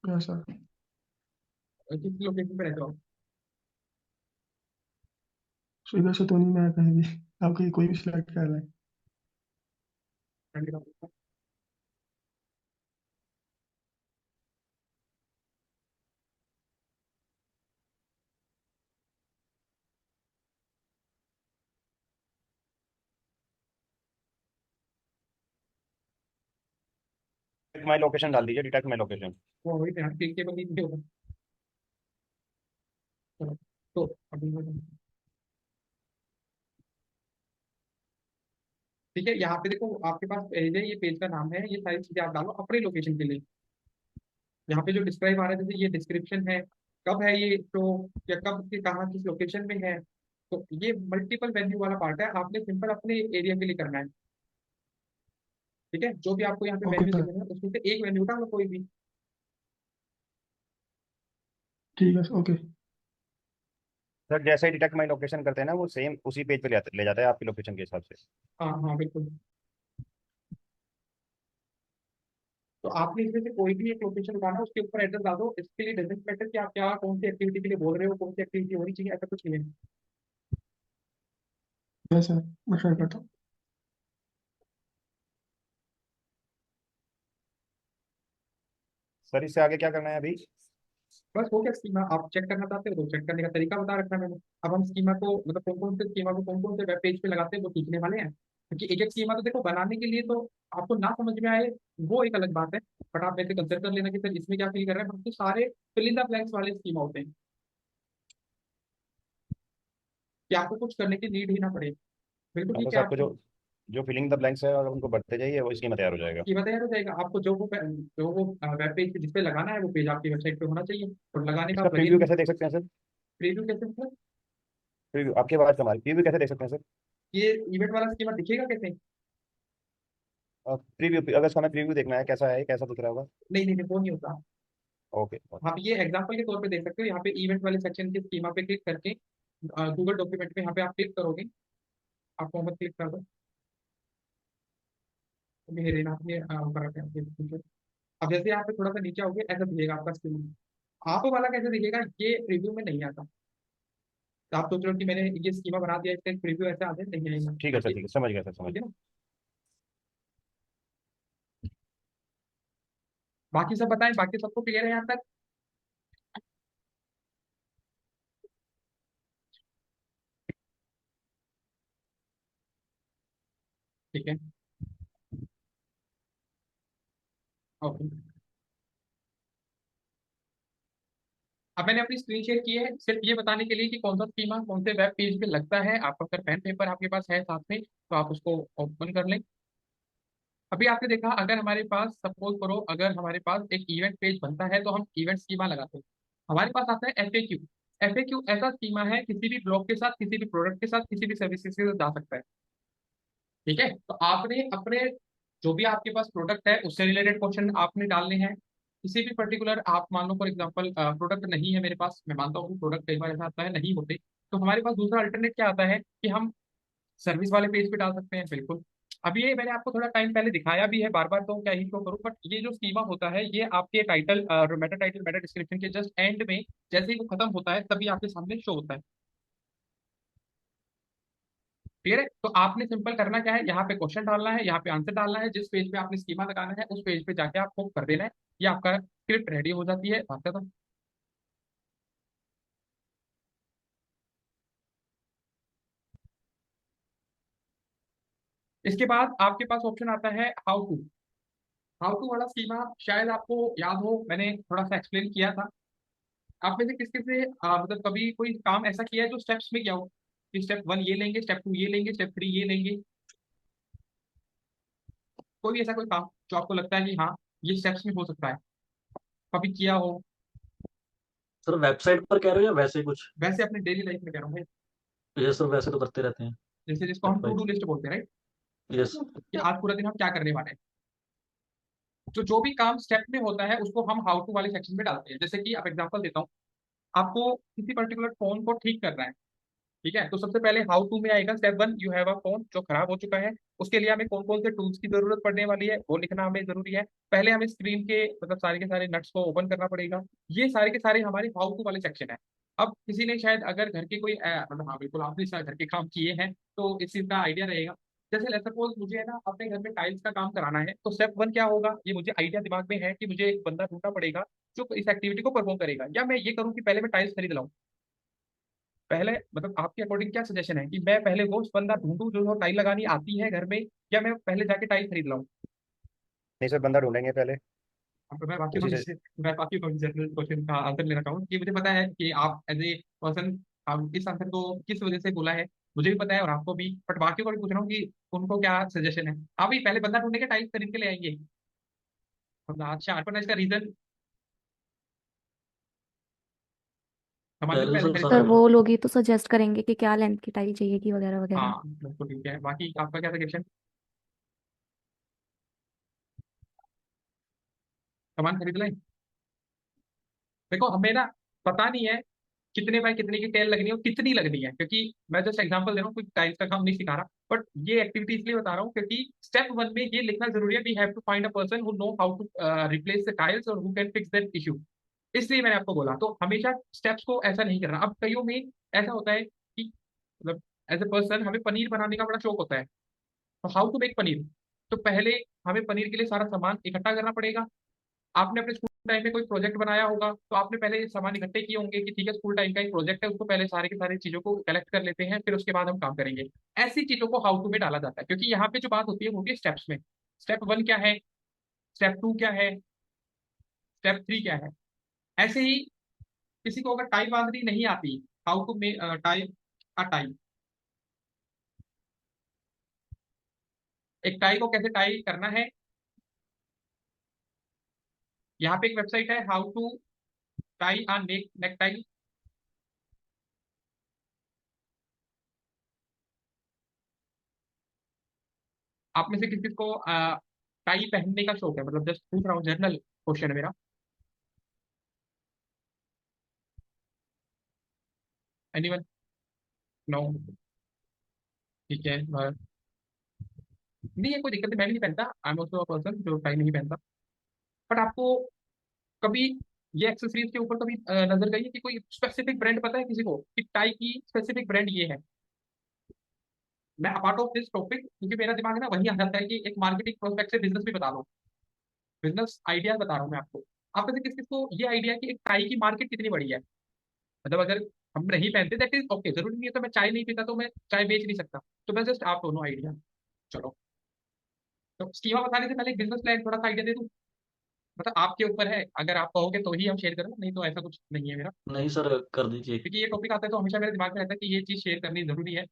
Yes sir. किस लोकेशन पे रहते हो सो इधर से तो नहीं, मैं कहीं भी आप कहीं कोई भी सिलेक्ट कर लें। आप। माई लोकेशन डाल दीजिए, डिटेक्ट माई लोकेशन। वो वही ध्यान केबल नहीं होगा। चलो, तो अभी ठीक है, यहाँ पे देखो आपके पास पेज है, ये पेज का नाम है, ये सारी चीजें आप डालो अपने लोकेशन के लिए। यहाँ पे जो डिस्क्राइब आ रहा है, जैसे ये डिस्क्रिप्शन है, कब है ये शो, या कब के कहाँ किस लोकेशन में है, तो ये मल्टीपल वैल्यू वाला पार्ट है, आपने सिंपल अपने एरिया के लिए करना है। ठीक है, जो भी आपको यहाँ पे ओके वैल्यू सर। दिखे ना उसमें से एक वैल्यू उठा लो कोई भी। ठीक है ओके। सर जैसे ही डिटेक्ट माई लोकेशन करते हैं ना, वो सेम उसी पेज पे ले जाता है आपकी लोकेशन के हिसाब से। हाँ हाँ बिल्कुल। तो आपने इसमें से कोई भी एक लोकेशन उठाना, उसके ऊपर एड्रेस डाल दो, इसके लिए डजेंट मैटर कि आप क्या कौन सी एक्टिविटी के लिए बोल रहे हो, कौन सी एक्टिविटी होनी चाहिए, ऐसा कुछ नहीं है। यस सर, मैं ट्राई करता हूँ। सर इससे आगे क्या करना है अभी? बस हो गया स्कीमा, आप चेक करना चाहते हो तो चेक करने का तरीका बता रखा है मैंने। अब हम स्कीमा को मतलब कौन कौन से स्कीमा को कौन कौन से वेब पेज पे लगाते हैं वो सीखने वाले हैं, क्योंकि एक एक स्कीमा तो देखो बनाने के लिए तो आपको ना समझ में आए वो एक अलग बात है, बट आप वैसे कंसिडर कर लेना कि सर इसमें क्या फील कर रहे हैं, बाकी सारे फिल इन द ब्लैंक्स वाले स्कीमा होते हैं कि आपको कुछ करने की नीड ही ना पड़े। बिल्कुल हाँ, ठीक बस है आपको आपको। जो जो फिलिंग द ब्लैंक्स है, अगर उनको बढ़ते जाइए वो स्कीमा तैयार हो जाएगा। ये बताया हो जाएगा आपको, जो वो वेब पेज जिस पे लगाना है वो पेज आपकी वेबसाइट पे होना चाहिए, और लगाने का इसका प्रीव्यू प्लगइन। कैसे देख सकते हैं सर? प्रीव्यू कैसे मतलब? प्रीव्यू आपकी आवाज़ कम आ रही, प्रीव्यू कैसे देख सकते हैं सर? ये इवेंट वाला स्कीमा दिखेगा कैसे? प्रीव्यू अगर इसका हमें प्रीव्यू देखना है कैसा है, कैसा दिख रहा होगा? नहीं नहीं नहीं, वो नहीं होता। Okay okay. आप ये एग्जांपल के तौर पे देख सकते हो, यहाँ पे इवेंट वाले सेक्शन के स्कीमा पे क्लिक करके गूगल डॉक्यूमेंट पे यहाँ पे आप क्लिक करोगे, आप मोहम्मद क्लिक कर दो, तो मेरे नाम ने ऊपर रखा है, ठीक है। अब जैसे यहाँ पे थोड़ा सा नीचे आओगे ऐसा दिखेगा आपका स्कीमा, आप वाला कैसे दिखेगा ये प्रीव्यू में नहीं आता। तो आप सोच रहे हो कि मैंने ये स्कीमा बना दिया, इसका प्रीव्यू ऐसे आ जाए, नहीं आएगा। ठीक है सर, ठीक है, समझ गया सर, समझ ठीक है गया। ना? बाकी सब बताएं, बाकी सबको क्लियर है यहाँ तक? ठीक है, ओके। अब मैंने अपनी स्क्रीन शेयर की है सिर्फ ये बताने के लिए कि कौन सा स्कीमा कौन से वेब पेज पे लगता है। आपका अगर पेन पेपर आपके पास है साथ में तो आप उसको ओपन कर लें। अभी आपने देखा, अगर हमारे पास सपोज करो अगर हमारे पास एक इवेंट पेज बनता है तो हम इवेंट स्कीमा लगाते हैं। हमारे पास आता है एफएक्यू। एफएक्यू ऐसा स्कीमा है, किसी भी ब्लॉग के साथ, किसी भी प्रोडक्ट के साथ, किसी भी सर्विसेज के साथ जा सकता है। ठीक है, तो आपने अपने जो भी आपके पास प्रोडक्ट है उससे रिलेटेड क्वेश्चन आपने डालने हैं। किसी भी पर्टिकुलर आप मान लो फॉर एग्जांपल प्रोडक्ट नहीं है मेरे पास, मैं मानता हूँ प्रोडक्ट कई बार ऐसा आता है नहीं होते, तो हमारे पास दूसरा अल्टरनेट क्या आता है कि हम सर्विस वाले पेज पे डाल सकते हैं। बिल्कुल, अब ये मैंने आपको थोड़ा टाइम पहले दिखाया भी है, बार बार तो क्या ही शो करूँ, बट ये जो स्कीमा होता है ये आपके title Meta title Meta description के जस्ट एंड में जैसे ही वो खत्म होता है तभी आपके सामने शो होता है। क्लियर है? तो आपने सिंपल करना क्या है, यहाँ पे क्वेश्चन डालना है, यहाँ पे आंसर डालना है, जिस पेज पे आपने स्कीमा लगाना है उस पेज पे जाके आपको कर देना है, ये आपका स्क्रिप्ट रेडी हो जाती है, बात खत्म। इसके बाद आपके पास ऑप्शन आता है हाउ टू। हाउ टू वाला स्कीमा शायद आपको याद हो, मैंने थोड़ा सा एक्सप्लेन किया था। आप में से किस किस ने मतलब कभी कोई काम ऐसा किया है जो स्टेप्स में किया हो, कि स्टेप वन ये लेंगे, स्टेप टू ये लेंगे, स्टेप थ्री ये लेंगे? कोई भी ऐसा कोई काम जो आपको लगता है कि हाँ ये स्टेप्स में हो सकता है, कभी किया हो? सर वेबसाइट पर कह रहे हो या वैसे कुछ? वैसे अपने डेली लाइफ में कह रहा हूँ मैं, ये सर वैसे तो करते रहते हैं। जैसे जिसको हम step to do wise. List बोलते हैं, राइट? यस। कि आज पूरा दिन हम क्या करने वाले हैं, तो जो भी काम स्टेप में होता है उसको हम हाउ टू वाले सेक्शन में डालते हैं। जैसे कि अब एग्जांपल देता हूँ, आपको किसी पर्टिकुलर फोन को ठीक करना है। ठीक है, तो सबसे पहले हाउ टू में आएगा step one, you have a phone जो खराब हो चुका है, उसके लिए हमें कौन कौन से टूल्स की जरूरत पड़ने वाली है वो लिखना हमें जरूरी है। पहले हमें स्क्रीन के मतलब सारे के सारे नट्स को ओपन करना पड़ेगा। ये सारे के सारे हमारे हाउ टू वाले सेक्शन है। अब किसी ने शायद अगर घर के कोई मतलब हाँ बिल्कुल आपने शायद घर के काम किए हैं तो इस चीज का आइडिया रहेगा। जैसे सपोज मुझे है ना अपने घर में टाइल्स का काम कराना है, तो स्टेप वन क्या होगा, ये मुझे आइडिया दिमाग में है कि मुझे एक बंदा ढूंढना पड़ेगा जो इस एक्टिविटी को परफॉर्म करेगा, या मैं ये करूँ कि पहले मैं टाइल्स खरीद लाऊं। पहले मतलब आपके अकॉर्डिंग क्या सजेशन है कि मैं पहले वो बंदा ढूंढूं जो टाइल लगानी आती है घर में, या मैं पहले जाके टाइल खरीद लाऊं? नहीं सर, बंदा ढूंढेंगे पहले। अब मैं बाकी उसी से। मैं बाकी जनरल क्वेश्चन का आंसर लेना चाहूँ कि मुझे पता है कि आप एज ए पर्सन इस आंसर को किस वजह से बोला है, मुझे भी पता है और आपको भी, बट बाकी को भी पूछ रहा हूँ कि उनको क्या सजेशन है। आप भी पहले बंदा ढूंढने के टाइप खरीद के ले आएंगे, मतलब अच्छा आपको ना इसका रीजन सामान भी पहले पहले से खरीद सर के सारा वो लोग ही तो सजेस्ट करेंगे कि क्या लेंथ की टाई चाहिए कि वगैरह वगैरह। हाँ बिल्कुल ठीक है। बाकी आपका क्या सजेशन, सामान खरीद लें। देखो हमें ना पता नहीं है कितने बाय कितने की टेल लगनी है और कितनी लगनी है, क्योंकि मैं जस्ट एग्जांपल दे रहा हूँ, कोई टाइल्स का काम नहीं सिखा रहा, बट ये एक्टिविटी इसलिए बता रहा हूँ क्योंकि स्टेप वन में ये लिखना जरूरी है, we have to find a person who know how to replace the tiles और who can fix that issue. इसलिए मैंने आपको बोला, तो हमेशा स्टेप्स को ऐसा नहीं करना। अब कईयों में ऐसा होता है कि मतलब एज ए पर्सन हमें पनीर बनाने का बड़ा शौक होता है, तो हाउ टू मेक पनीर। तो पहले हमें पनीर के लिए सारा सामान इकट्ठा करना पड़ेगा। आपने अपने स्कूल टाइम में कोई प्रोजेक्ट बनाया होगा, तो आपने पहले ये सामान इकट्ठे किए होंगे कि ठीक है स्कूल टाइम का एक प्रोजेक्ट है, उसको पहले सारे की सारी चीजों को कलेक्ट कर लेते हैं, फिर उसके बाद हम काम करेंगे। ऐसी चीजों को हाउ टू में डाला जाता है, क्योंकि यहाँ पे जो बात होती है वो होती है स्टेप्स में। स्टेप वन क्या है, स्टेप टू क्या है, स्टेप थ्री क्या है। ऐसे ही किसी को अगर टाई बांधनी नहीं आती, how to may tie a tie, एक टाई को कैसे टाई करना है। यहाँ पे एक वेबसाइट है, how to tie a necktie. आप में से किसी को टाई पहनने का शौक है, मतलब जस्ट पूछ रहा हूँ, जनरल क्वेश्चन है मेरा। एनीवन, नो, ठीक है नहीं है कोई दिक्कत नहीं, मैं भी नहीं पहनता, I am also a person जो टाई नहीं पहनता। बट आपको कभी ये एक्सेसरीज के ऊपर कभी नजर गई है कि कोई स्पेसिफिक ब्रांड पता है किसी को कि टाई की स्पेसिफिक ब्रांड ये है। मैं अपार्ट ऑफ दिस टॉपिक, क्योंकि मेरा दिमाग है ना वही आ जाता है कि एक मार्केटिंग प्रोस्पेक्ट से बिजनेस भी बता दो, बिजनेस आइडिया बता रहा हूँ मैं आपको। आप में से किस किस को ये आइडिया है कि एक टाई की मार्केट कितनी बड़ी है, मतलब अगर हम नहीं पहनते दैट इज ओके, जरूरी नहीं है तो मैं चाय नहीं पीता तो मैं चाय बेच नहीं सकता। तो मैं जस्ट आप दोनों आइडिया, चलो तो स्कीमा बताने से पहले एक बिजनेस प्लान थोड़ा सा आइडिया दे दूं। मतलब आपके ऊपर है, अगर आप कहोगे तो ही हम शेयर करें, नहीं तो ऐसा कुछ नहीं है मेरा। नहीं सर, कर दीजिए। क्योंकि ये टॉपिक आता है तो हमेशा मेरे दिमाग में रहता है कि ये चीज शेयर करनी जरूरी है।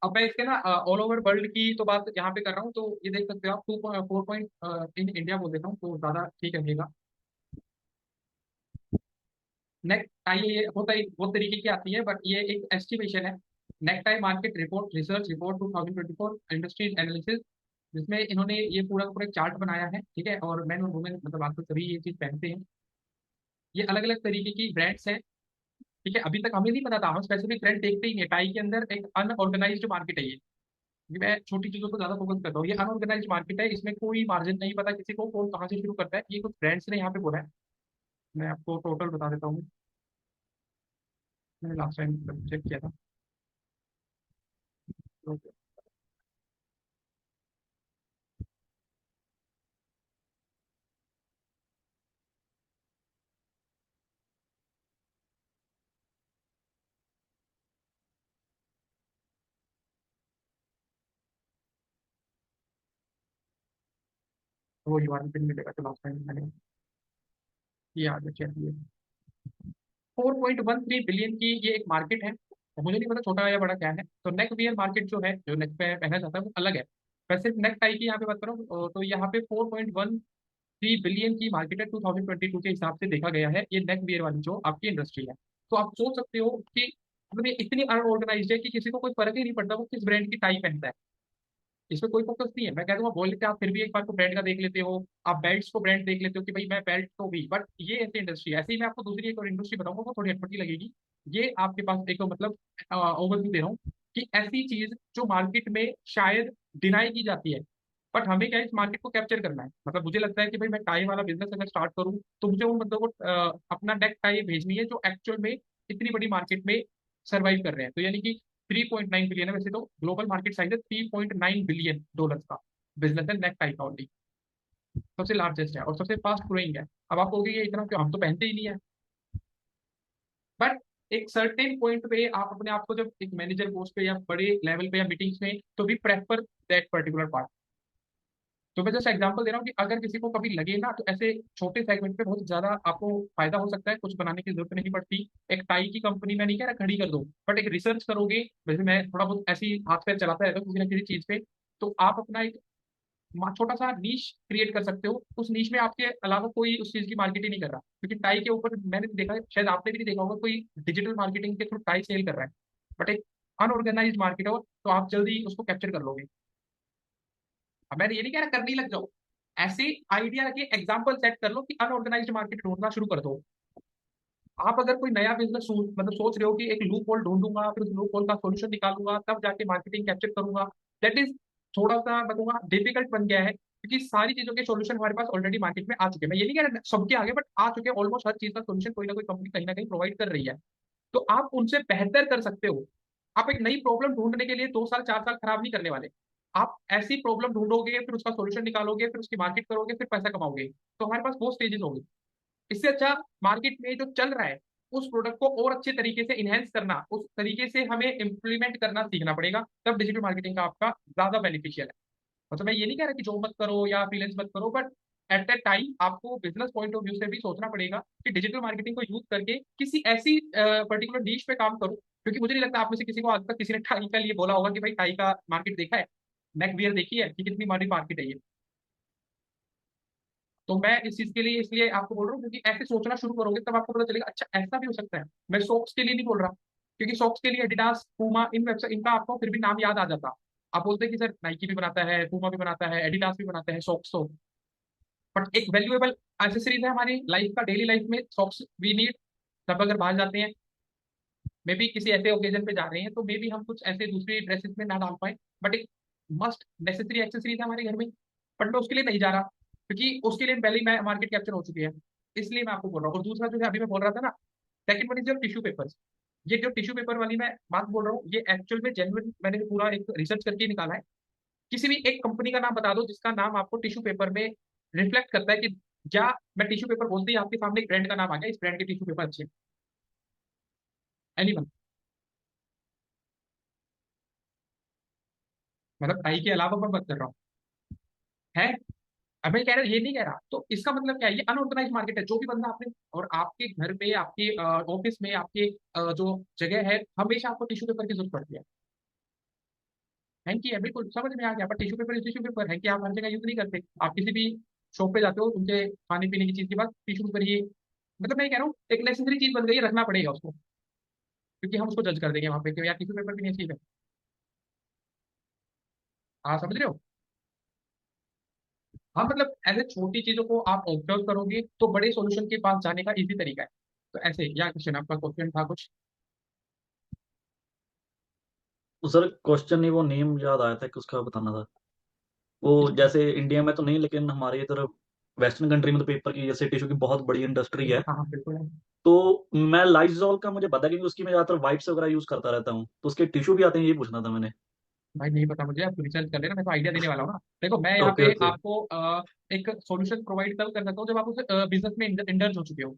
अब मैं इसके ना ऑल ओवर वर्ल्ड की तो बात यहाँ पे कर रहा हूँ, तो ये देख सकते हो आप, 2.4 पॉइंट इन इंडिया बोल देता हूँ तो ज्यादा ठीक रहेगा। नेक्स्ट टाई ये बहुत तरीके की आती है, बट ये एक एस्टिमेशन है। Next tie market report research report 2024 industries analysis, जिसमें इन्होंने ये पूरा का पूरा चार्ट बनाया है, ठीक है। और मैन और वुमेन मतलब आजकल सभी ये चीज पहनते हैं। ये अलग अलग तरीके की ब्रांड्स हैं, ठीक है। अभी तक हमें नहीं पता था, हम स्पेसिफिक ब्रांड देखते ही नहीं। टाई के अंदर एक अनऑर्गेनाइज्ड मार्केट है ये। मैं छोटी चीजों को ज्यादा फोकस करता हूँ, ये अनऑर्गेनाइज्ड मार्केट है, इसमें कोई मार्जिन नहीं पता किसी को कौन कहाँ से शुरू करता है। ये कुछ ब्रांड्स ने यहाँ पे बोला है, मैं आपको टोटल बता देता हूँ। मैंने लास्ट टाइम चेक किया था, तो वो यूआरएल पे नहीं मिलेगा, तो लास्ट टाइम मैंने ये आगे चेक किया। 4.13 बिलियन की ये एक मार्केट है, और मुझे नहीं पता छोटा या बड़ा क्या है। तो नेक वियर मार्केट जो है, जो नेक पे पहना जाता है वो अलग है। वैसे नेक टाई की यहाँ पे बात करूँ तो यहाँ पे 4.13 बिलियन की मार्केट है 2022 के हिसाब से देखा गया है, ये नेक वियर वाली जो आपकी इंडस्ट्री है। तो आप सोच सकते हो कि मतलब ये इतनी अनऑर्गेनाइज है कि किसी को कोई फर्क ही नहीं पड़ता वो किस ब्रांड की टाई पहनता है। इसमें कोई फोकस नहीं है। मैं कह दूंगा बोल लेते आप फिर भी एक बार को ब्रांड का देख लेते हो, आप बेल्ट्स को ब्रांड देख लेते हो कि भाई मैं बेल्ट तो भी, बट ये ऐसी इंडस्ट्री है। ऐसे ही मैं आपको दूसरी एक और इंडस्ट्री बताऊंगा, वो थोड़ी अटपटी लगेगी। ये आपके पास एक मतलब ओवरव्यू दे रहा हूँ कि ऐसी चीज जो मार्केट में शायद डिनाई की जाती है, बट हमें क्या है इस मार्केट को कैप्चर करना है। मतलब मुझे लगता है कि भाई मैं टाई वाला बिजनेस अगर स्टार्ट करूँ तो मुझे उन बंदों को अपना नेक टाई भेजनी है जो एक्चुअल में इतनी बड़ी मार्केट में सर्वाइव कर रहे हैं। तो यानी कि 3.9 बिलियन है, वैसे तो ग्लोबल मार्केट साइज है $3.9 बिलियन का बिजनेस है नेक टाई का ओनली। सबसे लार्जेस्ट है और सबसे फास्ट ग्रोइंग है। अब आप कहोगे ये इतना क्यों, हम तो पहनते ही नहीं है। एक सर्टेन पॉइंट पे आप अपने आप को जब एक मैनेजर पोस्ट पे या बड़े लेवल पे या मीटिंग्स में, तो भी प्रेफर दैट पर्टिकुलर पार्ट। तो मैं जैसे एग्जांपल दे रहा हूँ कि अगर किसी को कभी लगे ना, तो ऐसे छोटे सेगमेंट पे बहुत ज्यादा आपको फायदा हो सकता है, कुछ बनाने की जरूरत नहीं पड़ती। एक टाई की कंपनी में नहीं कह रहा खड़ी कर दो, बट एक रिसर्च करोगे, वैसे मैं थोड़ा बहुत ऐसी हाथ पैर चलाता रहता हूँ किसी ना किसी चीज पे, तो आप अपना एक छोटा सा नीश क्रिएट कर सकते हो। उस नीश में आपके अलावा कोई उस चीज की मार्केटिंग नहीं कर रहा, क्योंकि टाई के ऊपर मैंने देखा है, शायद आपने भी नहीं देखा होगा, कोई डिजिटल मार्केटिंग के थ्रू टाई सेल कर रहा है, बट एक अनऑर्गेनाइज मार्केट हो, तो आप जल्दी उसको कैप्चर कर लोगे। अब मैंने ये नहीं कह रहा करने ही लग जाओ, ऐसे आइडिया के एग्जाम्पल सेट कर लो कि अनऑर्गेनाइज्ड मार्केट ढूंढना शुरू कर दो। आप अगर कोई नया बिजनेस मतलब सोच रहे हो कि एक लूप होल ढूंढूंगा, फिर उस लूप होल का सॉल्यूशन निकालूंगा, तब जाके मार्केटिंग कैप्चर करूंगा, दैट इज थोड़ा सा बताऊंगा डिफिकल्ट बन गया है, क्योंकि सारी चीजों के सॉल्यूशन हमारे पास ऑलरेडी मार्केट में आ चुके हैं। मैं ये नहीं कह रहा सबके आगे, बट आ चुके हैं ऑलमोस्ट हर चीज का सॉल्यूशन कोई ना कोई कंपनी कहीं ना कहीं प्रोवाइड कर रही है, तो आप उनसे बेहतर कर सकते हो। आप एक नई प्रॉब्लम ढूंढने के लिए 2 साल 4 साल खराब नहीं करने वाले। आप ऐसी प्रॉब्लम ढूंढोगे, फिर उसका सॉल्यूशन निकालोगे, फिर उसकी मार्केट करोगे, फिर पैसा कमाओगे, तो हमारे पास वो स्टेजेस होंगे। इससे अच्छा मार्केट में जो चल रहा है उस प्रोडक्ट को और अच्छे तरीके से इनहेंस करना, उस तरीके से हमें इम्प्लीमेंट करना सीखना पड़ेगा, तब डिजिटल मार्केटिंग का आपका ज्यादा बेनिफिशियल है। मतलब मैं ये नहीं कह रहा कि जॉब मत करो या फ्रीलांस मत करो, बट एट दैट टाइम आपको बिजनेस पॉइंट ऑफ व्यू से भी सोचना पड़ेगा कि डिजिटल मार्केटिंग को यूज करके किसी ऐसी पर्टिकुलर नीश पे काम करूं। क्योंकि मुझे नहीं लगता आप में से किसी को आज तक किसी ने टाई का लिए बोला होगा कि भाई टाई का मार्केट देखा है, नेक वियर देखी है कि कितनी बड़ी मार्केट है ये। तो मैं इस चीज के लिए इसलिए आपको बोल रहा हूँ, क्योंकि ऐसे सोचना शुरू करोगे तब आपको पता चलेगा अच्छा ऐसा भी हो सकता है। मैं सॉक्स के लिए नहीं बोल रहा, क्योंकि सॉक्स के लिए एडिडास, पूमा, इन वेबसाइट इनका आपको फिर भी नाम याद आ जाता। आप बोलते हैं कि सर नाइकी भी बनाता है, पूमा भी बनाता है, एडिडास भी बनाता है सॉक्स, तो बट एक वैल्यूएबल एसेसरीज है हमारी लाइफ का, डेली लाइफ में सॉक्स वी नीड। तब अगर बाहर जाते हैं, मे बी किसी ऐसे ओकेजन पे जा रहे हैं, तो मे बी हम कुछ ऐसे दूसरी ड्रेसेस में ना डाल पाए, बट एक मस्ट नेसेसरी एक्सेसरीज है हमारे घर में। बट मैं उसके लिए नहीं जा रहा, क्योंकि उसके लिए पहले ही मैं मार्केट कैप्चर हो चुकी है, इसलिए मैं आपको बोल रहा हूँ। और दूसरा जो है अभी मैं बोल रहा था ना, second one is your tissue papers. ये जो टिश्यू पेपर वाली मैं बात बोल रहा हूँ, ये एक्चुअल में जेन्युइन मैंने पूरा एक रिसर्च करके निकाला है। किसी भी एक कंपनी का नाम बता दो जिसका नाम आपको टिश्यू पेपर में रिफ्लेक्ट करता है कि क्या, मैं टिश्यू पेपर बोलते ही आपके सामने एक ब्रांड का नाम आ गया, इस ब्रांड के टिश्यू पेपर अच्छे, एनीवन, मतलब टाई के अलावा मैं बात कर रहा हूँ है। अब मैं कह रहा ये नहीं कह रहा, तो इसका मतलब क्या है, ये अनऑर्गेनाइज मार्केट है। जो भी बंदा आपने और आपके घर पे, आपके ऑफिस में, आपके जो जगह है, हमेशा आपको टिश्यू पेपर की जरूरत पड़ती है। हैंकी है, बिल्कुल समझ में आ गया, पर टिश्यू पेपर है कि आप हर जगह यूज नहीं करते। आप किसी भी शॉप पे जाते हो, उनके खाने पीने की चीज के बाद टिश्यू पेपर ये, मतलब मैं कह रहा हूँ एक नेसेसरी चीज बन गई है, रखना पड़ेगा उसको, क्योंकि हम उसको जज कर देंगे वहां पे कि यार टिश्यू पेपर भी नहीं चीज है। आप समझ रहे हो। हाँ, मतलब ऐसे छोटी चीजों को आप ऑब्जर्व करोगे तो बड़े सॉल्यूशन के पास जाने का इजी तरीका है। तो ऐसे या क्वेश्चन, आपका क्वेश्चन था कुछ। तो सर क्वेश्चन नहीं, वो नेम याद आया था कि उसका बताना था। वो जैसे इंडिया में तो नहीं, लेकिन हमारे इधर वेस्टर्न कंट्री में तो पेपर की जैसे टिश्यू की बहुत बड़ी इंडस्ट्री है। हाँ हाँ बिल्कुल है। तो मैं लाइजॉल का मुझे पता है, क्योंकि उसकी मैं ज्यादातर वाइप्स वगैरह यूज करता रहता हूँ, तो उसके टिश्यू भी आते हैं, ये पूछना था मैंने। भाई नहीं पता मुझे, आप रिसर्च कर लेना, मैं तो आइडिया देने वाला हूँ ना। देखो मैं यहाँ ओके पे ओके। आपको एक सॉल्यूशन प्रोवाइड तब कर सकता हूँ जब आप उस बिजनेस में इंडल्ज हो चुके हो,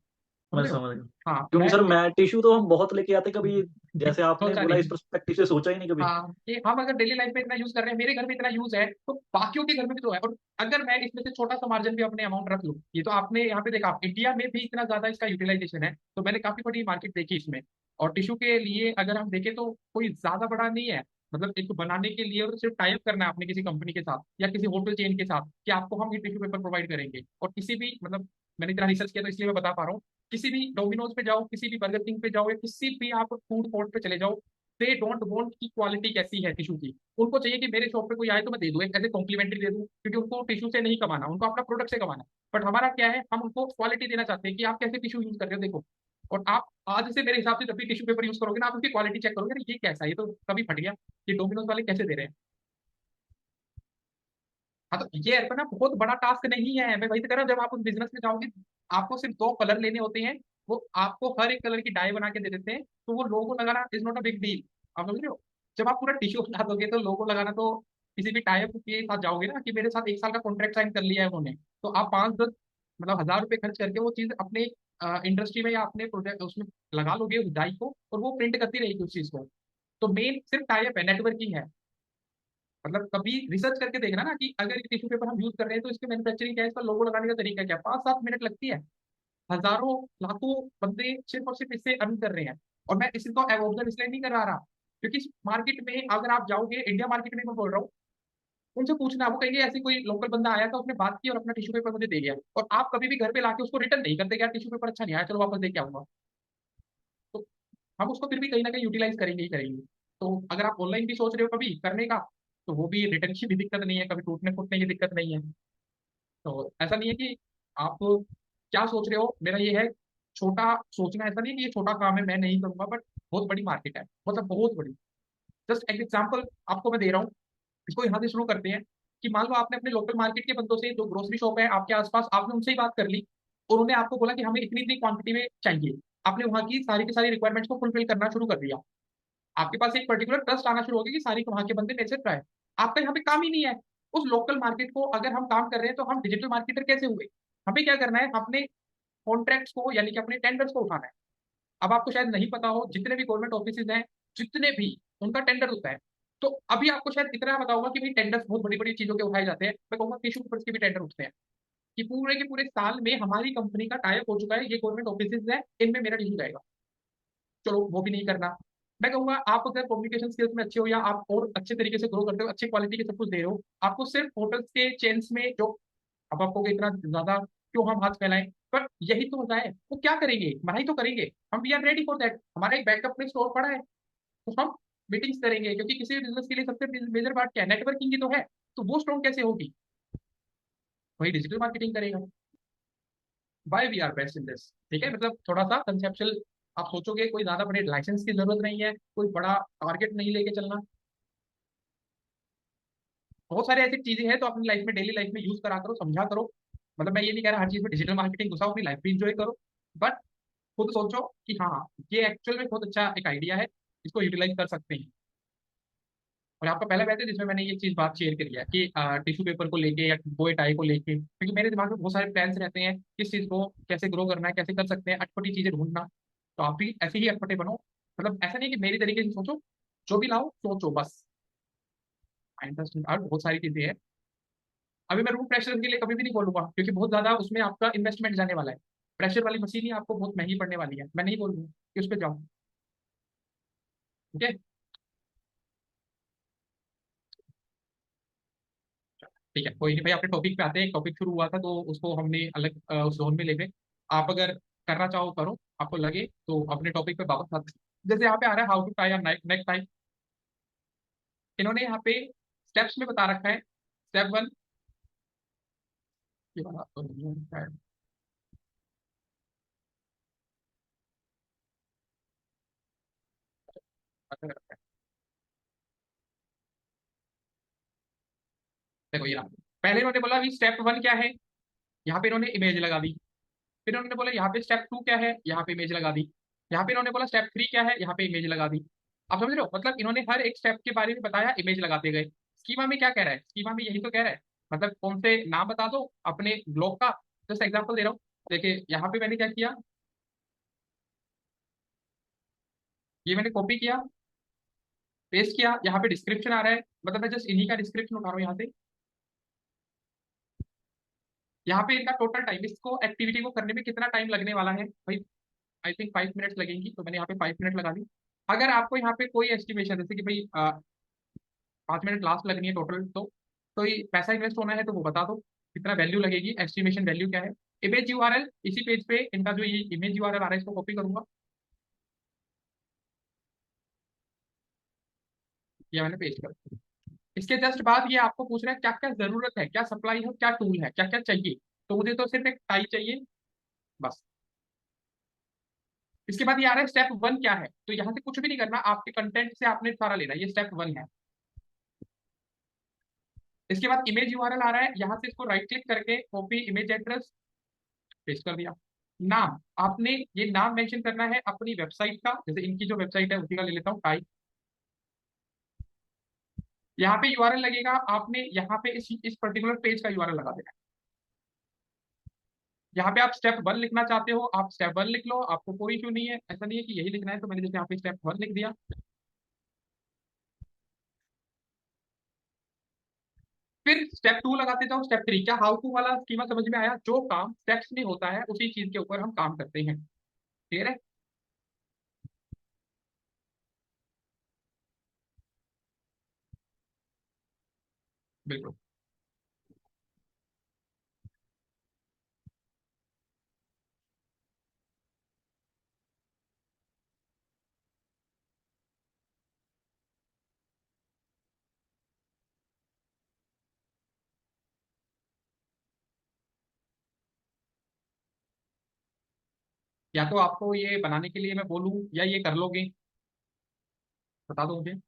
समझ मैं रहे हो। समझ गया। हाँ क्योंकि मैं सर मैं टिश्यू तो हम बहुत लेके आते, कभी जैसे आपने सोचा बोला इस नहीं। पर्सपेक्टिव से सोचा ही नहीं कभी। हाँ, कि हम अगर डेली लाइफ में इतना यूज कर रहे हैं, मेरे घर में इतना यूज है, तो बाकियों के घर में भी तो है। और अगर मैं इसमें से छोटा सा मार्जिन भी अपने अमाउंट रख लूँ, ये तो आपने यहाँ पे देखा, आप इंडिया में भी इतना ज्यादा इसका यूटिलाइजेशन है, तो मैंने काफी बड़ी मार्केट देखी इसमें। और टिश्यू के लिए अगर हम देखें तो कोई ज्यादा बड़ा नहीं है, मतलब एक बनाने के लिए और सिर्फ टाइप करना है आपने किसी कंपनी के साथ या किसी होटल चेन के साथ कि आपको हम ये टिश्यू पेपर प्रोवाइड करेंगे। और किसी भी, मतलब मैंने इतना रिसर्च किया तो इसलिए मैं बता पा रहा हूँ, किसी भी डोमिनोज पे जाओ, किसी भी बर्गर किंग पे जाओ, या किसी भी आप फूड कोर्ट पे चले जाओ, दे डोंट वांट की क्वालिटी कैसी है टिश्यू की। उनको चाहिए कि मेरे शॉप पे कोई आए तो मैं दे दूं, एक ऐसे कॉम्प्लीमेंट्री दे दूं, क्योंकि उनको टिश्यू से नहीं कमाना, उनको अपना प्रोडक्ट से कमाना। बट हमारा क्या है, हम उनको क्वालिटी देना चाहते हैं कि आप कैसे टिश्यू यूज कर रहे हो देखो। और आप आज से मेरे हिसाब से जब भी टिश्यू पेपर यूज करोगे ना, आप उसकी क्वालिटी चेक करोगे ना, ये कैसा है, ये तो कभी फट गया, ये डोमिनोज वाले कैसे दे रहे हैं। हाँ, तो ये है ना, बहुत बड़ा टास्क नहीं है। मैं वही तो कह रहा हूँ, जब आप उस बिजनेस में जाओगे, आपको सिर्फ 2 कलर लेने होते हैं, वो आपको हर एक कलर की डाई बना के दे देते हैं, तो वो लोगो लगाना is not a big deal. आप समझ रहे हो। जब आप पूरा टिश्यू बना दोगे तो लोगो लगाना तो, किसी भी टाइप के साथ जाओगे ना कि मेरे साथ 1 साल का कॉन्ट्रैक्ट साइन कर लिया है उन्होंने, तो आप 5-10 मतलब 1,000 रुपये खर्च करके वो चीज अपने इंडस्ट्री में या अपने प्रोजेक्ट उसमें लगा लोगे उस डाई को, और वो प्रिंट करती रहेगी उस चीज को। तो मेन सिर्फ टाइप है, नेटवर्किंग है। मतलब कभी रिसर्च करके देखना ना कि अगर टिश्यू पेपर हम यूज कर रहे हैं तो इसके मैन्युफैक्चरिंग क्या है, इसका लोगो लगाने का तरीका क्या है, 5-7 मिनट लगती है। हजारों लाखों बंदे सिर्फ और सिर्फ इससे अर्न कर रहे हैं। और मैं इसी को अवॉइड इसलिए नहीं करा रहा क्योंकि इस मार्केट में अगर आप जाओगे, इंडिया मार्केट में मैं बोल रहा हूँ, उनसे पूछना, वो कहेंगे ऐसे कोई लोकल बंदा आया था, उसने बात की और अपना टिश्यू पेपर मुझे दे गया। और आप कभी भी घर पे लाके उसको रिटर्न नहीं करते कि यार टिश्यू पेपर अच्छा नहीं आया, चलो वापस दे के आऊंगा। तो हम उसको फिर भी कहीं ना कहीं यूटिलाइज करेंगे ही करेंगे। तो अगर आप ऑनलाइन भी सोच रहे हो कभी करने का, तो वो भी रिटर्न की भी दिक्कत नहीं है, कभी टूटने फूटने की दिक्कत नहीं है। तो ऐसा नहीं है कि आप क्या सोच रहे हो, मेरा ये है छोटा सोचना, ऐसा नहीं है कि ये छोटा काम है मैं नहीं करूंगा, बट बहुत बड़ी मार्केट है, मतलब बहुत बड़ी। जस्ट एक एग्जाम्पल आपको मैं दे रहा हूँ, इसको यहाँ से शुरू करते हैं। कि मान लो आपने अपने लोकल मार्केट के बंदों से, जो ग्रोसरी शॉप है आपके आसपास, आपने उनसे ही बात कर ली, और उन्होंने आपको बोला कि हमें इतनी इतनी क्वांटिटी में चाहिए। आपने वहाँ की सारी रिक्वायरमेंट्स को फुलफिल करना शुरू कर दिया। आपके पास एक पर्टिकुलर ट्रस्ट आना शुरू हो गया कि सारी वहाँ के बंदे मेरे से ट्राई। आपका यहाँ पे काम ही नहीं है उस लोकल मार्केट को अगर हम काम कर रहे हैं, तो हम डिजिटल मार्केटर कैसे हुए? हमें क्या करना है, अपने कॉन्ट्रैक्ट्स को यानी कि अपने टेंडर्स को उठाना है। अब आपको शायद नहीं पता हो, जितने भी गवर्नमेंट ऑफिस हैं, जितने भी, उनका टेंडर होता है। तो अभी आपको शायद इतना पता होगा कि भाई टेंडर्स बहुत बड़ी बड़ी चीजों के उठाए जाते हैं, मैं कहूँगा टिश्यू पेपर्स के भी टेंडर उठते हैं। कि पूरे के पूरे साल में हमारी कंपनी का टाइप हो चुका है, ये गवर्नमेंट ऑफिस है, इनमें मेरा टिश्यू जाएगा। चलो वो भी नहीं करना। मैं कहूंगा आप अगर कम्युनिकेशन स्किल्स में अच्छे हो, या आप और अच्छे तरीके से ग्रो करते हो, अच्छी क्वालिटी के सब कुछ दे रहे हो, आपको सिर्फ होटल्स के चेन्स में जो, अब आपको इतना ज्यादा क्यों हम हाथ फैलाएं, पर यही तो होता है, वो क्या करेंगे, मनाही तो करेंगे। हम we are ready for that, हमारा एक बैकअप में स्टोर पड़ा है। तो हम मीटिंग्स करेंगे, क्योंकि किसी भी बिजनेस के लिए सबसे मेजर बात क्या है, नेटवर्किंग ही तो है। तो वो स्ट्रॉन्ग कैसे होगी? वही डिजिटल मार्केटिंग करेगा। Why we are best in this, ठीक है, मतलब थोड़ा सा कंसेप्चुअल आप सोचोगे, कोई ज्यादा बड़े लाइसेंस की जरूरत नहीं है, कोई बड़ा टारगेट नहीं लेके चलना। बहुत सारे ऐसी चीजें हैं तो अपनी लाइफ में, डेली लाइफ में यूज करा करो, समझा करो। मतलब मैं ये नहीं कह रहा हर चीज में डिजिटल मार्केटिंग घुसाओ, अपनी लाइफ भी इंजॉय करो। बट खुद सोचो कि हाँ, ये एक्चुअल में बहुत अच्छा एक आइडिया है, इसको यूटिलाइज कर सकते हैं। और आपका पहला बैच है जिसमें मैंने ये चीज बात शेयर करी है कि टिश्यू पेपर को लेके या बोए टाई को लेके, क्योंकि मेरे दिमाग में बहुत सारे प्लान्स रहते हैं किस चीज को कैसे ग्रो करना है, कैसे कर सकते हैं, अटपटी चीजें ढूंढना। तो आप भी ऐसे ही अटपटे बनो। मतलब ऐसा नहीं है कि मेरी तरीके से सोचो, जो भी लाओ सोचो बस। इंटरेस्टिंग और बहुत सारी चीजें हैं। अभी मैं रूम प्रेशर के लिए कभी भी नहीं बोलूंगा, क्योंकि बहुत ज्यादा उसमें आपका इन्वेस्टमेंट जाने वाला है। प्रेशर वाली मशीन ही आपको बहुत महंगी पड़ने वाली है, मैं नहीं बोलूंगा कि उस पर जाओ। ठीक है, ठीक है, कोई नहीं भाई, अपने टॉपिक पे आते हैं। एक टॉपिक शुरू हुआ था तो उसको हमने अलग उस जोन में ले गए। आप अगर करना चाहो करो, आपको लगे तो अपने टॉपिक पे वापस आते हैं। जैसे यहाँ पे आ रहा है how to tie necktie. इन्होंने यहाँ पे स्टेप्स में बता रखा है। स्टेप 1, ये वाला तो नहीं है शायद। अच्छा लग रहा है। देखो ये रहा। पहले इन्होंने बोला अभी स्टेप 1 क्या है, यहाँ पे इन्होंने इमेज लगा दी। फिर उन्होंने बोला यहाँ पे स्टेप 2 क्या है, यहाँ पे इमेज लगा दी। यहाँ पे इन्होंने बोला स्टेप 3 क्या है, यहाँ पे इमेज लगा दी। आप समझ रहे हो, मतलब इन्होंने हर एक स्टेप के बारे में बताया, इमेज लगाते गए। स्कीमा में क्या कह रहा है, स्कीमा में यही तो कह रहा है। मतलब कौन से नाम बता दो अपने ब्लॉग का। जस्ट एग्जाम्पल दे रहा हूँ। देखिए यहाँ पे मैंने क्या किया, ये मैंने कॉपी किया, पेस्ट किया, यहाँ पे डिस्क्रिप्शन आ रहा है, मतलब मैं जस्ट इन्हीं का डिस्क्रिप्शन उठा रहा हूँ यहाँ से। यहाँ पे इनका टोटल टाइम, इसको एक्टिविटी को करने में कितना टाइम लगने वाला है भाई, आई थिंक 5 मिनट्स लगेंगी, तो मैंने यहाँ पे 5 मिनट लगा दी। अगर आपको यहाँ पे कोई एस्टिमेशन, जैसे कि भाई 5 मिनट लास्ट लगनी है टोटल, तो ये पैसा इन्वेस्ट होना है, तो वो बता दो कितना वैल्यू लगेगी, एस्टिमेशन वैल्यू क्या है। इमेज यूआरएल, इसी पेज पे इनका जो ये इमेज यूआरएल आ रहा है, इसको कॉपी करूंगा, ये मैंने पेज कर। इसके जस्ट बाद ये आपको पूछ रहा है क्या क्या जरूरत है, क्या सप्लाई है, क्या टूल है, क्या क्या चाहिए। तो मुझे तो सिर्फ एक टाई चाहिए बस। इसके बाद ये आ रहा है स्टेप 1 क्या है, तो यहाँ से कुछ भी नहीं करना, आपके कंटेंट से आपने सारा लेना, ये स्टेप 1 है। इसके बाद इमेज यूआरएल आ रहा है, यहाँ से इसको राइट क्लिक करके कॉपी इमेज एड्रेस, पेस्ट कर दिया। नाम, आपने ये नाम मेंशन करना है अपनी वेबसाइट का, जैसे इनकी जो वेबसाइट है उसी का ले लेता हूँ टाइप। यहाँ पे यूआरएल लगेगा, आपने यहाँ पे इस पर्टिकुलर पेज का यूआरएल लगा देना है। यहाँ पे आप स्टेप 1 लिखना चाहते हो, आप स्टेप 1 लिख लो, आपको कोई इशू नहीं है। ऐसा नहीं है कि यही लिखना है, तो मैंने जैसे यहाँ पे स्टेप 1 लिख दिया। फिर स्टेप 2 लगाते जाओ, स्टेप 3। क्या हाउ टू वाला स्कीमा समझ में आया? जो काम स्टेप्स में होता है उसी चीज के ऊपर हम काम करते हैं। क्लियर है? बिल्कुल। या तो आपको ये बनाने के लिए मैं बोलूँ, या ये कर लोगे? बता दो मुझे।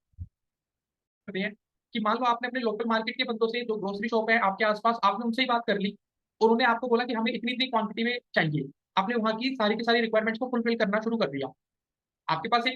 तो ये कि मान लो आपने अपने लोकल मार्केट के बंदों से, जो ग्रोसरी शॉप है आपके आसपास, आपने उनसे ही बात कर ली। उन्होंने आपको बोला कि हमें इतनी इतनी क्वांटिटी में चाहिए। आपने वहां की सारी रिक्वायरमेंट्स को फुलफिल करना शुरू कर दिया। आपके पास एक